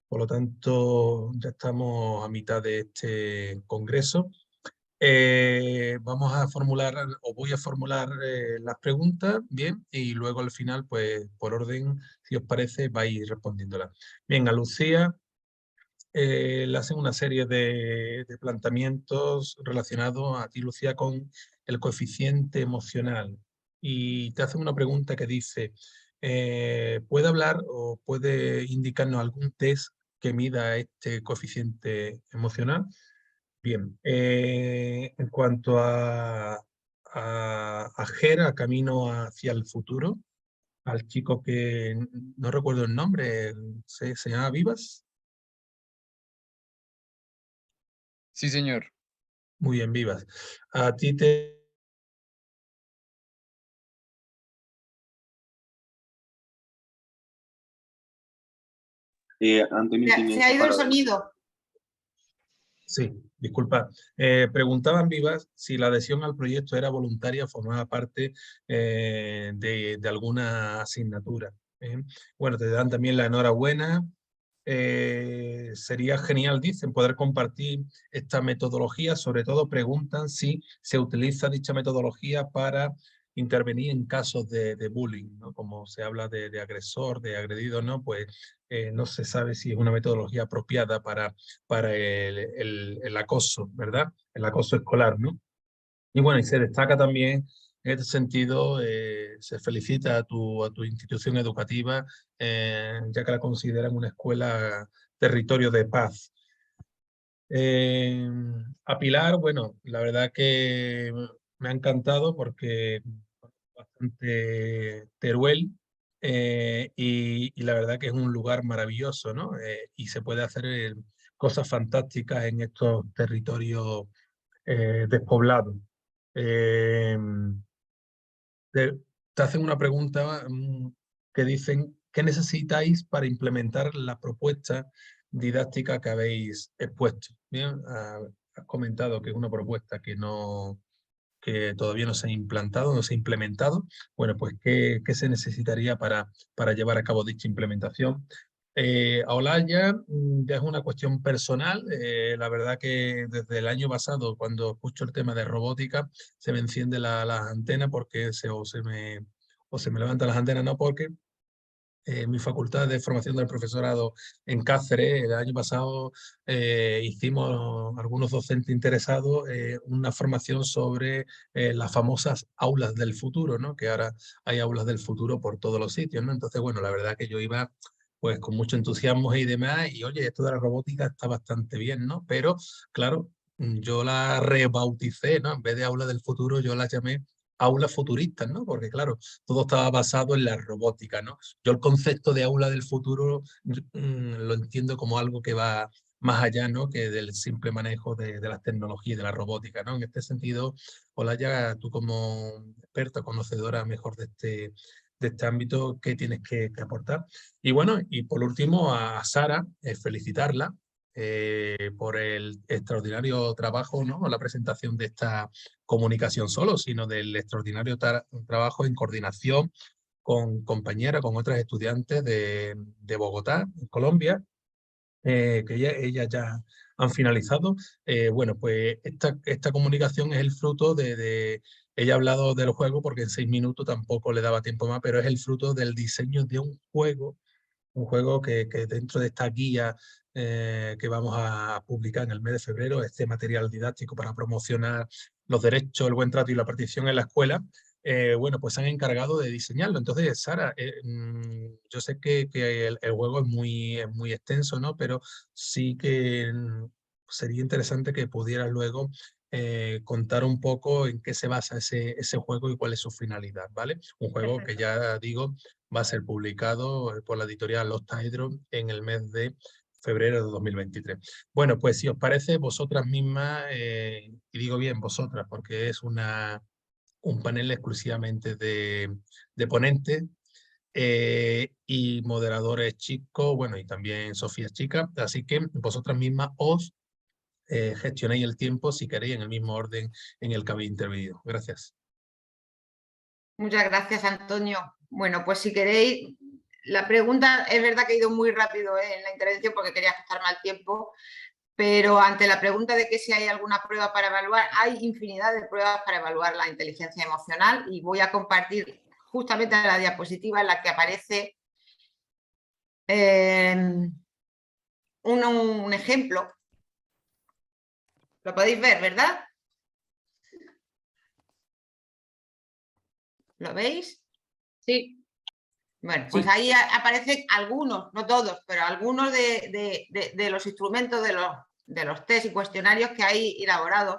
Por lo tanto, ya estamos a mitad de este congreso. Vamos a formular, o voy a formular las preguntas, bien, y luego al final, pues por orden, si os parece, vais respondiéndolas. Bien, a Lucía le hacen una serie de planteamientos relacionados a ti, Lucía, con el coeficiente emocional. Y te hacen una pregunta que dice, ¿puede hablar o puede indicarnos algún test que mida este coeficiente emocional? Bien, en cuanto a Jera, camino hacia el futuro, al chico que no recuerdo el nombre, ¿se llama Vivas? Sí, señor. Muy bien, Vivas. A ti te... Antonio, Se ha ido el sonido. Sí, disculpa. Preguntaban Vivas si la adhesión al proyecto era voluntaria o formaba parte de alguna asignatura. Bueno, te dan también la enhorabuena. sería genial, dicen, poder compartir esta metodología. Sobre todo preguntan si se utiliza dicha metodología para intervenir en casos de bullying, ¿no? Como se habla de agresor, de agredido, ¿no? Pues no se sabe si es una metodología apropiada para el acoso, ¿verdad? El acoso escolar, ¿no? Y bueno, y se destaca también en este sentido, se felicita a tu institución educativa, ya que la consideran una escuela territorio de paz. A Pilar, bueno, la verdad que me ha encantado porque es bastante Teruel, y la verdad que es un lugar maravilloso, ¿no? Y se puede hacer cosas fantásticas en estos territorios despoblados. Eh, te hacen una pregunta que dicen, ¿qué necesitáis para implementar la propuesta didáctica que habéis expuesto? Bien, has comentado que es una propuesta que todavía no se ha implantado, no se ha implementado. Bueno, pues ¿qué se necesitaría para llevar a cabo dicha implementación? A Olaya ya es una cuestión personal. La verdad que desde el año pasado, cuando escucho el tema de robótica, se me enciende las antenas porque o se me levantan las antenas, no, porque mi facultad de formación del profesorado en Cáceres, el año pasado hicimos algunos docentes interesados una formación sobre las famosas aulas del futuro, ¿no? Que ahora hay aulas del futuro por todos los sitios, ¿no? Entonces, bueno, la verdad que yo iba pues con mucho entusiasmo y demás, y oye, esto de la robótica está bastante bien, ¿no? Pero, claro, yo la rebauticé, ¿no? En vez de aula del futuro, yo la llamé aulas futuristas, ¿no? Porque claro, todo estaba basado en la robótica, ¿no? Yo el concepto de aula del futuro lo entiendo como algo que va más allá, ¿no? Que del simple manejo de las tecnologías y de la robótica, ¿no? En este sentido, Olaya, tú como experta, conocedora mejor de este ámbito, ¿qué tienes que aportar? Y bueno, y por último a Sara, felicitarla por el extraordinario trabajo, ¿no? La presentación de esta comunicación solo, sino del extraordinario trabajo en coordinación con compañeras, con otras estudiantes de Bogotá, en Colombia, que ellas ya han finalizado. Bueno, pues esta comunicación es el fruto ella ha hablado del juego porque en 6 minutos tampoco le daba tiempo más, pero es el fruto del diseño de un juego que dentro de esta guía que vamos a publicar en el mes de febrero, este material didáctico para promocionar los derechos, el buen trato y la participación en la escuela, bueno, pues se han encargado de diseñarlo. Entonces, Sara, yo sé que el juego es muy extenso, ¿no? Pero sí que sería interesante que pudieras luego contar un poco en qué se basa ese juego y cuál es su finalidad, ¿vale? Un juego que ya digo va a ser publicado por la editorial Los Taedros en el mes de febrero de 2023. Bueno, pues si os parece, vosotras mismas, y digo bien vosotras porque es un panel exclusivamente de ponentes y moderadores chicos, bueno, y también Sofía chica, así que vosotras mismas os gestionéis el tiempo si queréis en el mismo orden en el que habéis intervenido. Gracias. Muchas gracias, Antonio. Bueno, pues si queréis, la pregunta es verdad que he ido muy rápido en la intervención porque quería gastar mal tiempo, pero ante la pregunta de que si hay alguna prueba para evaluar, hay infinidad de pruebas para evaluar la inteligencia emocional y voy a compartir justamente la diapositiva en la que aparece un ejemplo. Lo podéis ver, ¿verdad? ¿Lo veis? Sí. Bueno, pues ahí aparecen algunos, no todos, pero algunos de los instrumentos de los test y cuestionarios que hay elaborados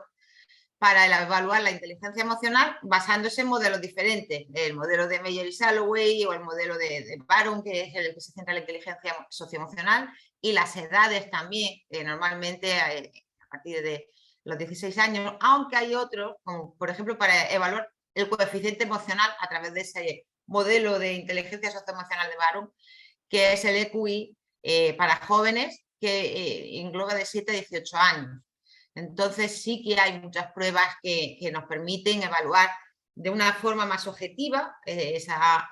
para evaluar la inteligencia emocional basándose en modelos diferentes, el modelo de Meyer y Salloway o el modelo de Baron, que es el que se centra en la inteligencia socioemocional, y las edades también, normalmente a partir de los 16 años, aunque hay otros, como por ejemplo para evaluar el coeficiente emocional a través de ese modelo de inteligencia socioemocional de Baron, que es el EQI para jóvenes, que engloba de 7 a 18 años. Entonces sí que hay muchas pruebas que nos permiten evaluar de una forma más objetiva esa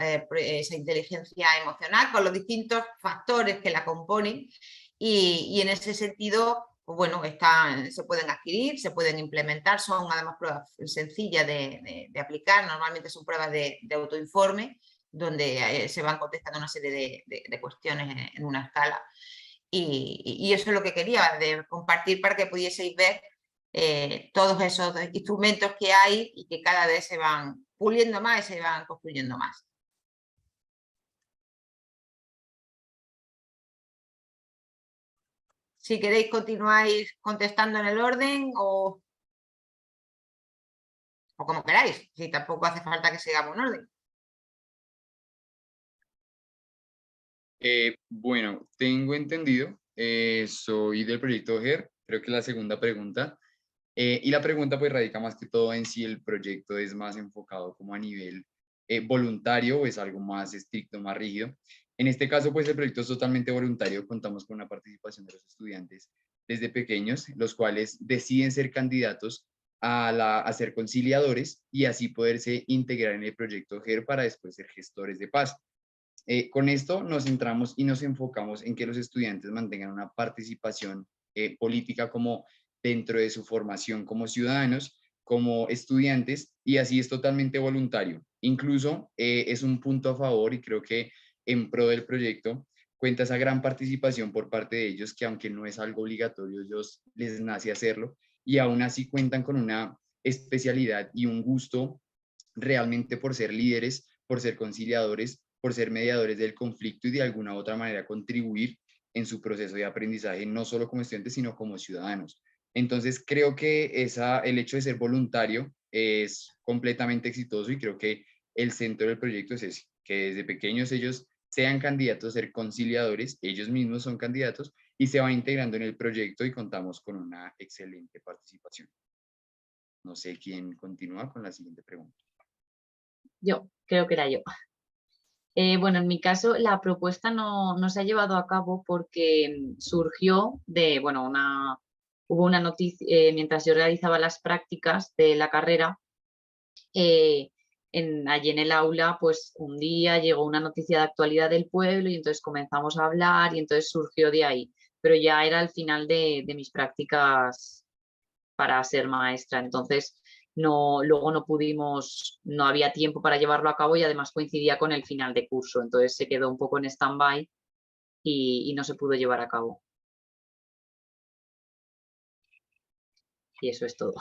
inteligencia emocional con los distintos factores que la componen y en ese sentido, pues bueno, se pueden adquirir, se pueden implementar, son además pruebas sencillas de aplicar, normalmente son pruebas de autoinforme, donde se van contestando una serie de cuestiones en una escala. Y eso es lo que quería, de compartir para que pudieseis ver todos esos instrumentos que hay y que cada vez se van puliendo más y se van construyendo más. Si queréis continuáis contestando en el orden o como queráis, si tampoco hace falta que sigamos en orden. Bueno, tengo entendido, soy del proyecto GER, creo que la segunda pregunta, y la pregunta pues radica más que todo en si el proyecto es más enfocado como a nivel voluntario o es algo más estricto, más rígido. En este caso pues el proyecto es totalmente voluntario, contamos con una participación de los estudiantes desde pequeños, los cuales deciden ser candidatos a ser conciliadores y así poderse integrar en el proyecto GER para después ser gestores de paz. Con esto nos centramos y nos enfocamos en que los estudiantes mantengan una participación política como dentro de su formación como ciudadanos, como estudiantes, y así es totalmente voluntario. Incluso es un punto a favor y creo que en pro del proyecto cuenta esa gran participación por parte de ellos, que aunque no es algo obligatorio, ellos les nace hacerlo, y aún así cuentan con una especialidad y un gusto realmente por ser líderes, por ser conciliadores, por ser mediadores del conflicto y de alguna u otra manera contribuir en su proceso de aprendizaje, no solo como estudiantes, sino como ciudadanos. Entonces, creo que el hecho de ser voluntario es completamente exitoso y creo que el centro del proyecto es ese, que desde pequeños ellos sean candidatos a ser conciliadores, ellos mismos son candidatos y se van integrando en el proyecto y contamos con una excelente participación. No sé quién continúa con la siguiente pregunta. Yo, creo que era yo. Bueno, en mi caso la propuesta no se ha llevado a cabo porque surgió de, bueno, hubo una noticia, mientras yo realizaba las prácticas de la carrera, allí en el aula, pues un día llegó una noticia de actualidad del pueblo y entonces comenzamos a hablar y entonces surgió de ahí, pero ya era el final de mis prácticas para ser maestra, entonces luego no había tiempo para llevarlo a cabo y además coincidía con el final de curso, entonces se quedó un poco en stand-by y no se pudo llevar a cabo. Y eso es todo.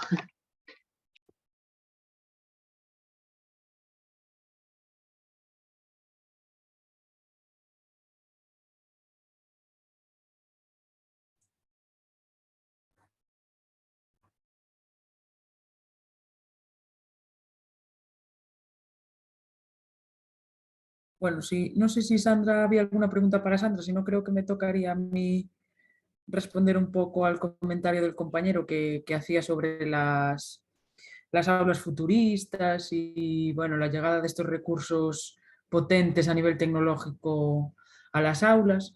Bueno, sí, no sé si Sandra había alguna pregunta para Sandra, si no creo que me tocaría a mí responder un poco al comentario del compañero que hacía sobre las aulas futuristas y bueno, la llegada de estos recursos potentes a nivel tecnológico a las aulas.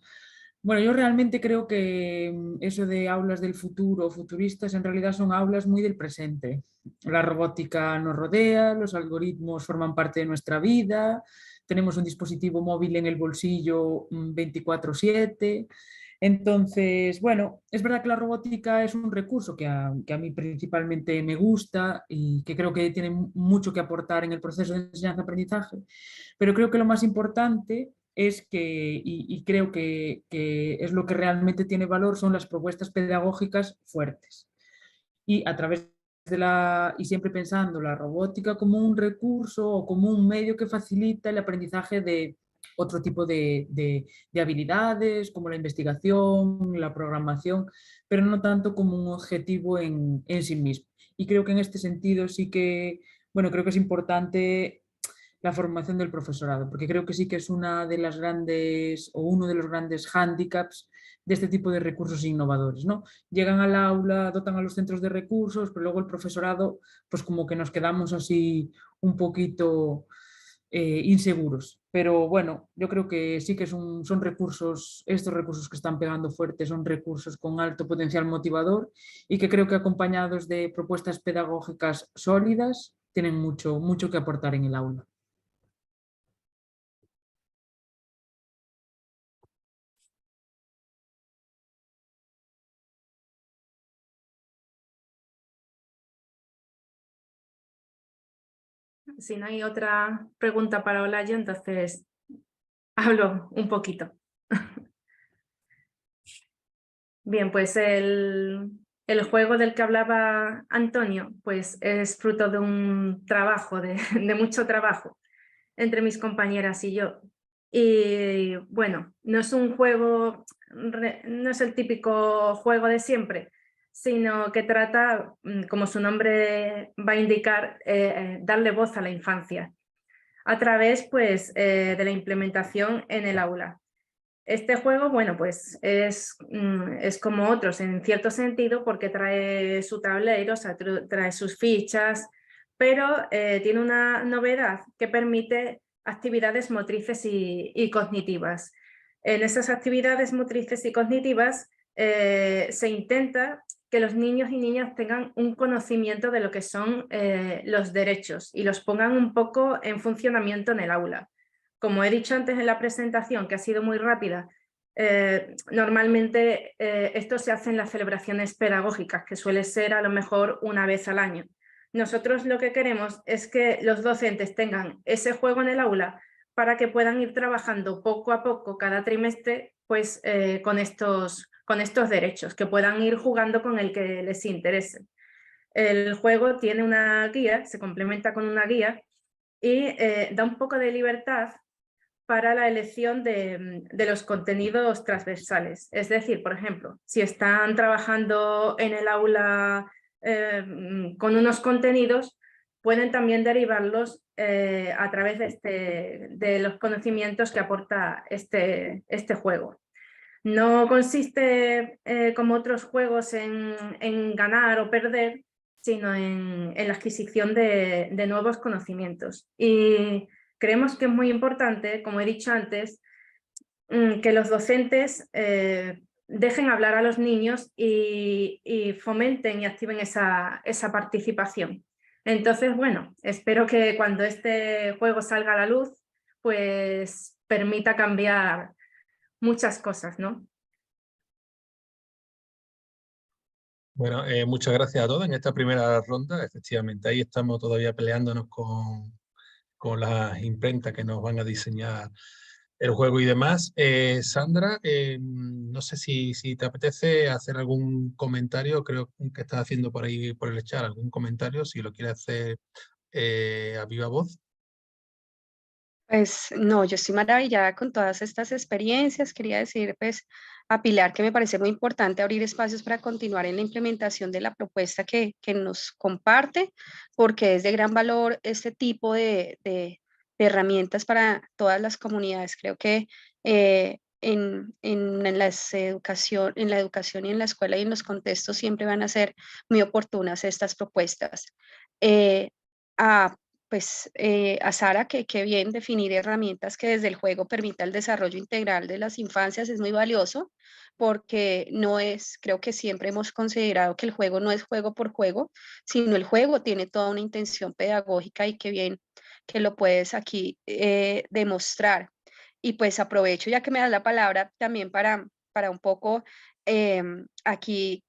Bueno, yo realmente creo que eso de aulas del futuro o futuristas en realidad son aulas muy del presente. La robótica nos rodea, los algoritmos forman parte de nuestra vida, tenemos un dispositivo móvil en el bolsillo 24/7. Entonces, bueno, es verdad que la robótica es un recurso que a mí principalmente me gusta y que creo que tiene mucho que aportar en el proceso de enseñanza-aprendizaje, pero creo que lo más importante es que, y creo que es lo que realmente tiene valor, son las propuestas pedagógicas fuertes. Y a través y siempre pensando la robótica como un recurso o como un medio que facilita el aprendizaje de otro tipo de habilidades, como la investigación, la programación, pero no tanto como un objetivo en sí mismo. Y creo que en este sentido sí que, bueno, creo que es importante la formación del profesorado, porque creo que sí que es una de las grandes o uno de los grandes hándicaps de este tipo de recursos innovadores, ¿no? Llegan al aula, dotan a los centros de recursos, pero luego el profesorado, pues como que nos quedamos así un poquito inseguros. Pero bueno, yo creo que sí que son recursos, estos recursos que están pegando fuerte, son recursos con alto potencial motivador y que creo que acompañados de propuestas pedagógicas sólidas tienen mucho que aportar en el aula. Si no hay otra pregunta para Olayo, entonces hablo un poquito. Bien, pues el juego del que hablaba Antonio, pues es fruto de un trabajo, de mucho trabajo entre mis compañeras y yo. Y bueno, no es un juego, no es el típico juego de siempre, sino que trata, como su nombre va a indicar, darle voz a la infancia a través pues, de la implementación en el aula. Este juego, bueno, pues es como otros en cierto sentido porque trae su tablero, o sea, trae sus fichas, pero tiene una novedad que permite actividades motrices y cognitivas. En esas actividades motrices y cognitivas se intenta que los niños y niñas tengan un conocimiento de lo que son los derechos y los pongan un poco en funcionamiento en el aula. Como he dicho antes en la presentación, que ha sido muy rápida, normalmente esto se hace en las celebraciones pedagógicas, que suele ser a lo mejor una vez al año. Nosotros lo que queremos es que los docentes tengan ese juego en el aula para que puedan ir trabajando poco a poco cada trimestre pues, con estos derechos, que puedan ir jugando con el que les interese. El juego tiene una guía, se complementa con una guía y da un poco de libertad para la elección de los contenidos transversales. Es decir, por ejemplo, si están trabajando en el aula con unos contenidos, pueden también derivarlos a través de los conocimientos que aporta este juego. No consiste, como otros juegos, en ganar o perder, sino en la adquisición de nuevos conocimientos. Y creemos que es muy importante, como he dicho antes, que los docentes dejen hablar a los niños y fomenten y activen esa participación. Entonces, bueno, espero que cuando este juego salga a la luz, pues permita cambiar muchas cosas, ¿no? Bueno, muchas gracias a todos en esta primera ronda. Efectivamente, ahí estamos todavía peleándonos con las imprentas que nos van a diseñar el juego y demás. Sandra, no sé si te apetece hacer algún comentario, creo que estás haciendo por ahí por el chat algún comentario, si lo quieres hacer a viva voz. Pues no, yo estoy maravillada con todas estas experiencias. Quería decir pues a Pilar que me parece muy importante abrir espacios para continuar en la implementación de la propuesta que nos comparte, porque es de gran valor este tipo de herramientas para todas las comunidades. Creo que en la educación y en la escuela y en los contextos siempre van a ser muy oportunas estas propuestas. A pues a Sara, que bien definir herramientas que desde el juego permita el desarrollo integral de las infancias es muy valioso, porque no es, creo que siempre hemos considerado que el juego no es juego por juego, sino el juego tiene toda una intención pedagógica y que bien que lo puedes aquí demostrar. Y pues aprovecho ya que me das la palabra también para un poco aquí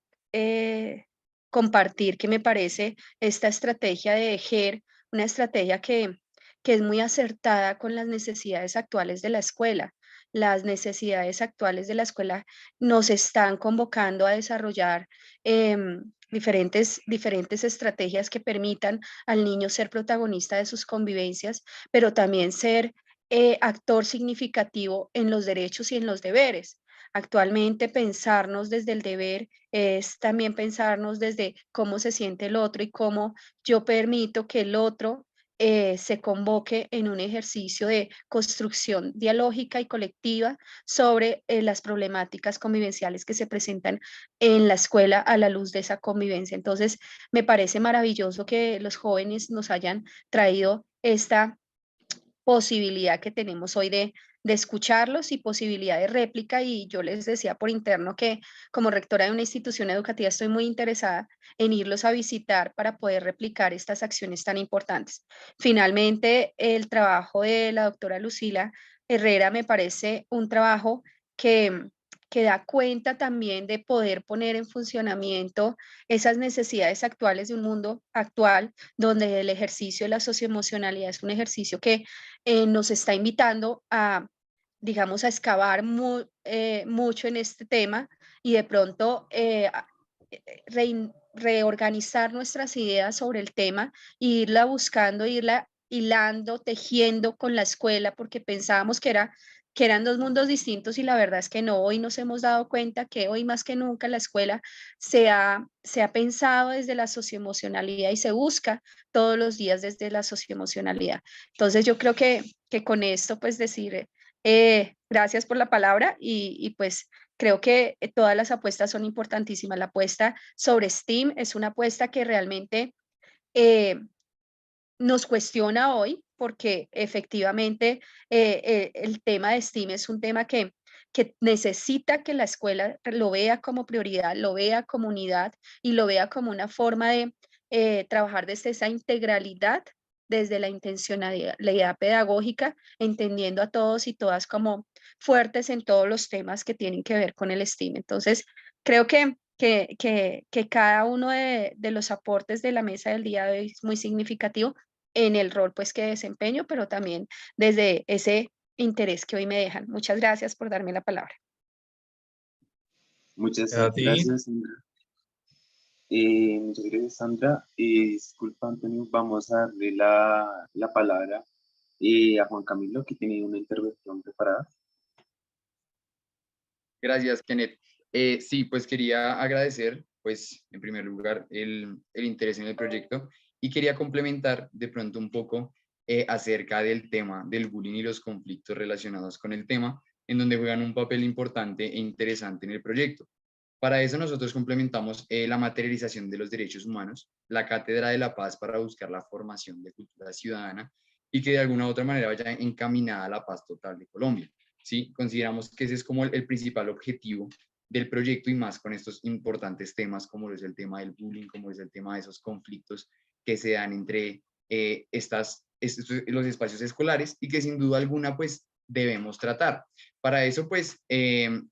compartir que me parece esta estrategia de EGER una estrategia que es muy acertada con las necesidades actuales de la escuela. Las necesidades actuales de la escuela nos están convocando a desarrollar diferentes estrategias que permitan al niño ser protagonista de sus convivencias, pero también ser actor significativo en los derechos y en los deberes. Actualmente pensarnos desde el deber es también pensarnos desde cómo se siente el otro y cómo yo permito que el otro se convoque en un ejercicio de construcción dialógica y colectiva sobre las problemáticas convivenciales que se presentan en la escuela a la luz de esa convivencia. Entonces, me parece maravilloso que los jóvenes nos hayan traído esta posibilidad que tenemos hoy de escucharlos y posibilidad de réplica. Y yo les decía por interno que como rectora de una institución educativa estoy muy interesada en irlos a visitar para poder replicar estas acciones tan importantes. Finalmente, el trabajo de la doctora Lucila Herrera me parece un trabajo que que da cuenta también de poder poner en funcionamiento esas necesidades actuales de un mundo actual, donde el ejercicio de la socioemocionalidad es un ejercicio que nos está invitando a, digamos, a excavar mucho en este tema y de pronto reorganizar nuestras ideas sobre el tema e irla buscando, irla hilando, tejiendo con la escuela, porque pensábamos que eran dos mundos distintos y la verdad es que no. Hoy nos hemos dado cuenta que hoy más que nunca la escuela se ha pensado desde la socioemocionalidad y se busca todos los días desde la socioemocionalidad. Entonces yo creo que con esto pues decir gracias por la palabra y pues creo que todas las apuestas son importantísimas. La apuesta sobre STEAM es una apuesta que realmente nos cuestiona hoy, porque efectivamente el tema de STEAM es un tema que necesita que la escuela lo vea como prioridad, lo vea como unidad y lo vea como una forma de trabajar desde esa integralidad, desde la intencionalidad pedagógica, entendiendo a todos y todas como fuertes en todos los temas que tienen que ver con el STEAM. Entonces, creo que cada uno de los aportes de la mesa del día de hoy es muy significativo en el rol pues que desempeño, pero también desde ese interés que hoy me dejan. Muchas gracias por darme la palabra. Muchas A ti. gracias, Sandra. Muchas gracias, Sandra. Disculpa, Antonio, vamos a darle la palabra a Juan Camilo, que tiene una intervención preparada. Gracias, Kenneth. Sí, pues quería agradecer, pues, en primer lugar, el interés en el proyecto y quería complementar de pronto un poco acerca del tema del bullying y los conflictos relacionados con el tema, en donde juegan un papel importante e interesante en el proyecto. Para eso nosotros complementamos la materialización de los derechos humanos, la Cátedra de la Paz para buscar la formación de cultura ciudadana y que de alguna u otra manera vaya encaminada a la paz total de Colombia. ¿Sí? Consideramos que ese es como el principal objetivo del proyecto y más con estos importantes temas como es el tema del bullying, como es el tema de esos conflictos que se dan entre los espacios escolares y que sin duda alguna pues debemos tratar. Para eso pues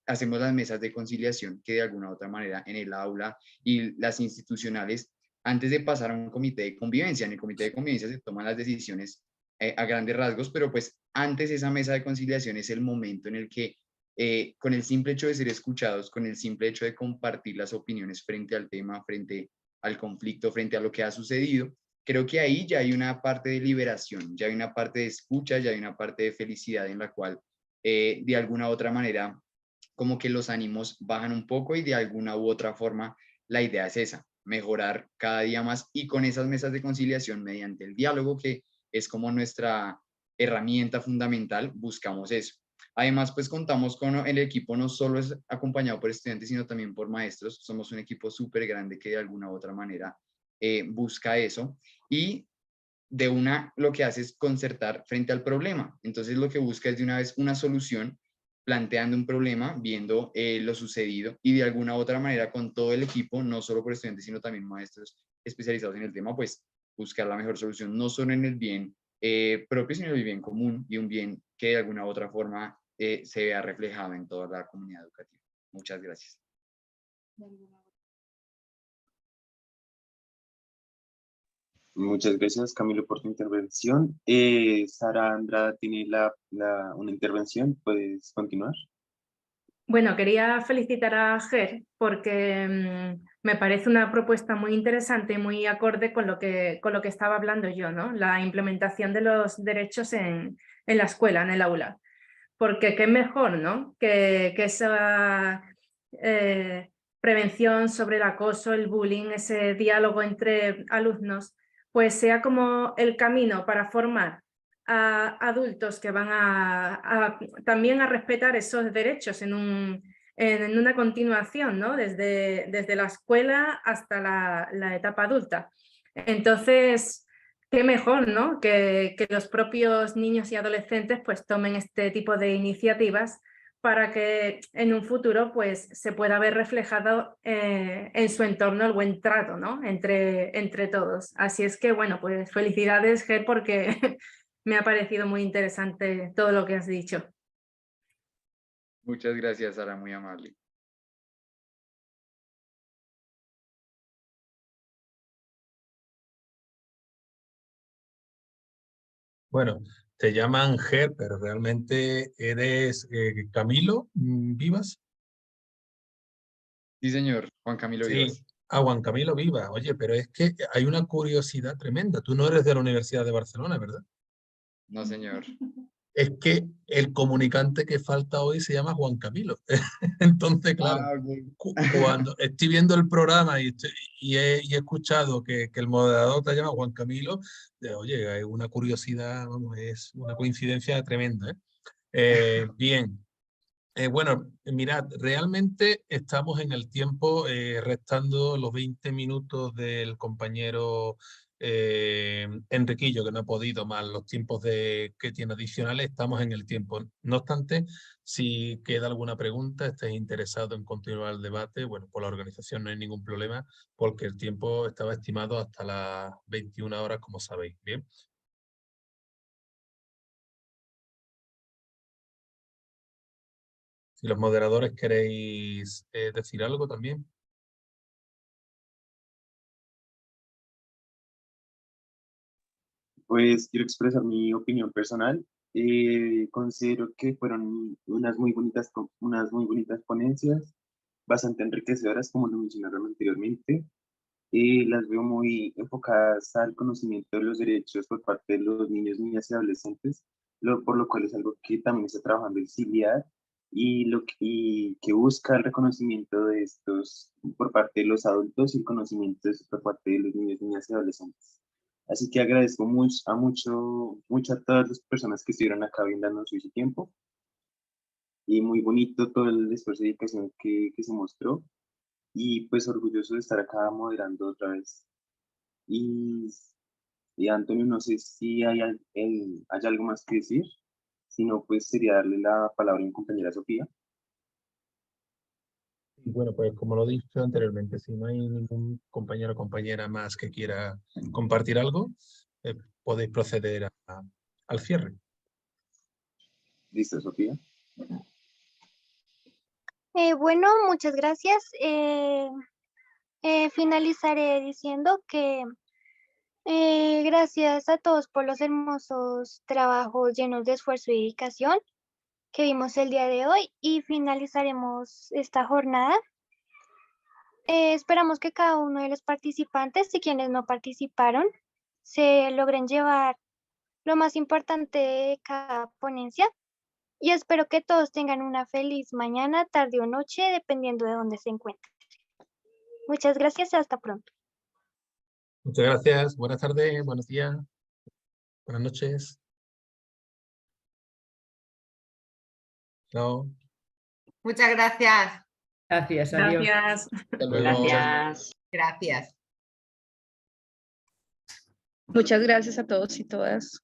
hacemos las mesas de conciliación que de alguna u otra manera en el aula y las institucionales antes de pasar a un comité de convivencia. En el comité de convivencia se toman las decisiones a grandes rasgos, pero pues antes esa mesa de conciliación es el momento en el que con el simple hecho de ser escuchados, con el simple hecho de compartir las opiniones frente al tema, frente al conflicto, frente a lo que ha sucedido, creo que ahí ya hay una parte de liberación, ya hay una parte de escucha, ya hay una parte de felicidad en la cual de alguna u otra manera como que los ánimos bajan un poco y de alguna u otra forma la idea es esa, mejorar cada día más y con esas mesas de conciliación mediante el diálogo que es como nuestra herramienta fundamental, buscamos eso. Además, pues contamos con el equipo, no solo es acompañado por estudiantes, sino también por maestros. Somos un equipo súper grande que de alguna u otra manera busca eso. Y de una, lo que hace es concertar frente al problema. Entonces, lo que busca es de una vez una solución, planteando un problema, viendo lo sucedido y de alguna u otra manera con todo el equipo, no solo por estudiantes, sino también maestros especializados en el tema, pues buscar la mejor solución, no solo en el bien propio, sino en el bien común y un bien que de alguna u otra forma se vea reflejado en toda la comunidad educativa. Muchas gracias. Muchas gracias, Camilo, por tu intervención. Sara Andrada tiene una intervención. ¿Puedes continuar? Bueno, quería felicitar a Ger porque me parece una propuesta muy interesante y muy acorde con lo que estaba hablando yo, ¿no? La implementación de los derechos en la escuela, en el aula. Porque qué mejor, ¿no? Que esa prevención sobre el acoso, el bullying, ese diálogo entre alumnos, pues sea como el camino para formar a adultos que van también a respetar esos derechos en una continuación, ¿no? Desde la escuela hasta la etapa adulta. Entonces, qué mejor, ¿no? Que los propios niños y adolescentes pues tomen este tipo de iniciativas para que en un futuro pues se pueda ver reflejado en su entorno el buen trato, ¿no? Entre todos. Así es que, bueno, pues felicidades, Ger, porque me ha parecido muy interesante todo lo que has dicho. Muchas gracias, Sara, muy amable. Bueno, te llaman Ger, pero realmente eres Camilo Vivas. Sí, señor, Juan Camilo Sí, Vivas. Juan Camilo Vivas. Oye, pero es que hay una curiosidad tremenda. Tú no eres de la Universidad de Barcelona, ¿verdad? No, señor. Es que el comunicante que falta hoy se llama Juan Camilo. Entonces, claro, cuando estoy viendo el programa y he escuchado que el moderador te llama Juan Camilo, oye, es una curiosidad, vamos, es una coincidencia tremenda, ¿eh? Bien. Bueno, mirad, realmente estamos en el tiempo restando los 20 minutos del compañero Enriquillo, que no ha podido más los tiempos que tiene adicionales, estamos en el tiempo. No obstante, si queda alguna pregunta, estáis interesado en continuar el debate, bueno, por la organización no hay ningún problema, porque el tiempo estaba estimado hasta las 21 horas, como sabéis. Bien. Si los moderadores queréis decir algo también. Pues quiero expresar mi opinión personal. Considero que fueron unas muy bonitas ponencias, bastante enriquecedoras, como lo mencionaron anteriormente. Las veo muy enfocadas al conocimiento de los derechos por parte de los niños, niñas y adolescentes, por lo cual es algo que también está trabajando el CILIAD y que busca el reconocimiento de estos por parte de los adultos y el conocimiento de estos por parte de los niños, niñas y adolescentes. Así que agradezco mucho a todas las personas que estuvieron acá brindando su tiempo y muy bonito todo el esfuerzo y dedicación que se mostró y pues orgulloso de estar acá moderando otra vez. Y, y Antonio, no sé si hay algo más que decir, si no, pues sería darle la palabra a mi compañera Sofía. Y bueno, pues como lo he dicho anteriormente, si no hay ningún compañero o compañera más que quiera compartir algo, podéis proceder al cierre. Listo, Sofía. Bueno, muchas gracias. Finalizaré diciendo que gracias a todos por los hermosos trabajos llenos de esfuerzo y dedicación que vimos el día de hoy y finalizaremos esta jornada. Esperamos que cada uno de los participantes y quienes no participaron se logren llevar lo más importante de cada ponencia y espero que todos tengan una feliz mañana, tarde o noche, dependiendo de dónde se encuentren. Muchas gracias y hasta pronto. Muchas gracias. Buenas tardes, buenos días, buenas noches. Chao. Muchas gracias. Gracias, adiós. Gracias. Hasta luego. Gracias. Gracias. Muchas gracias a todos y todas.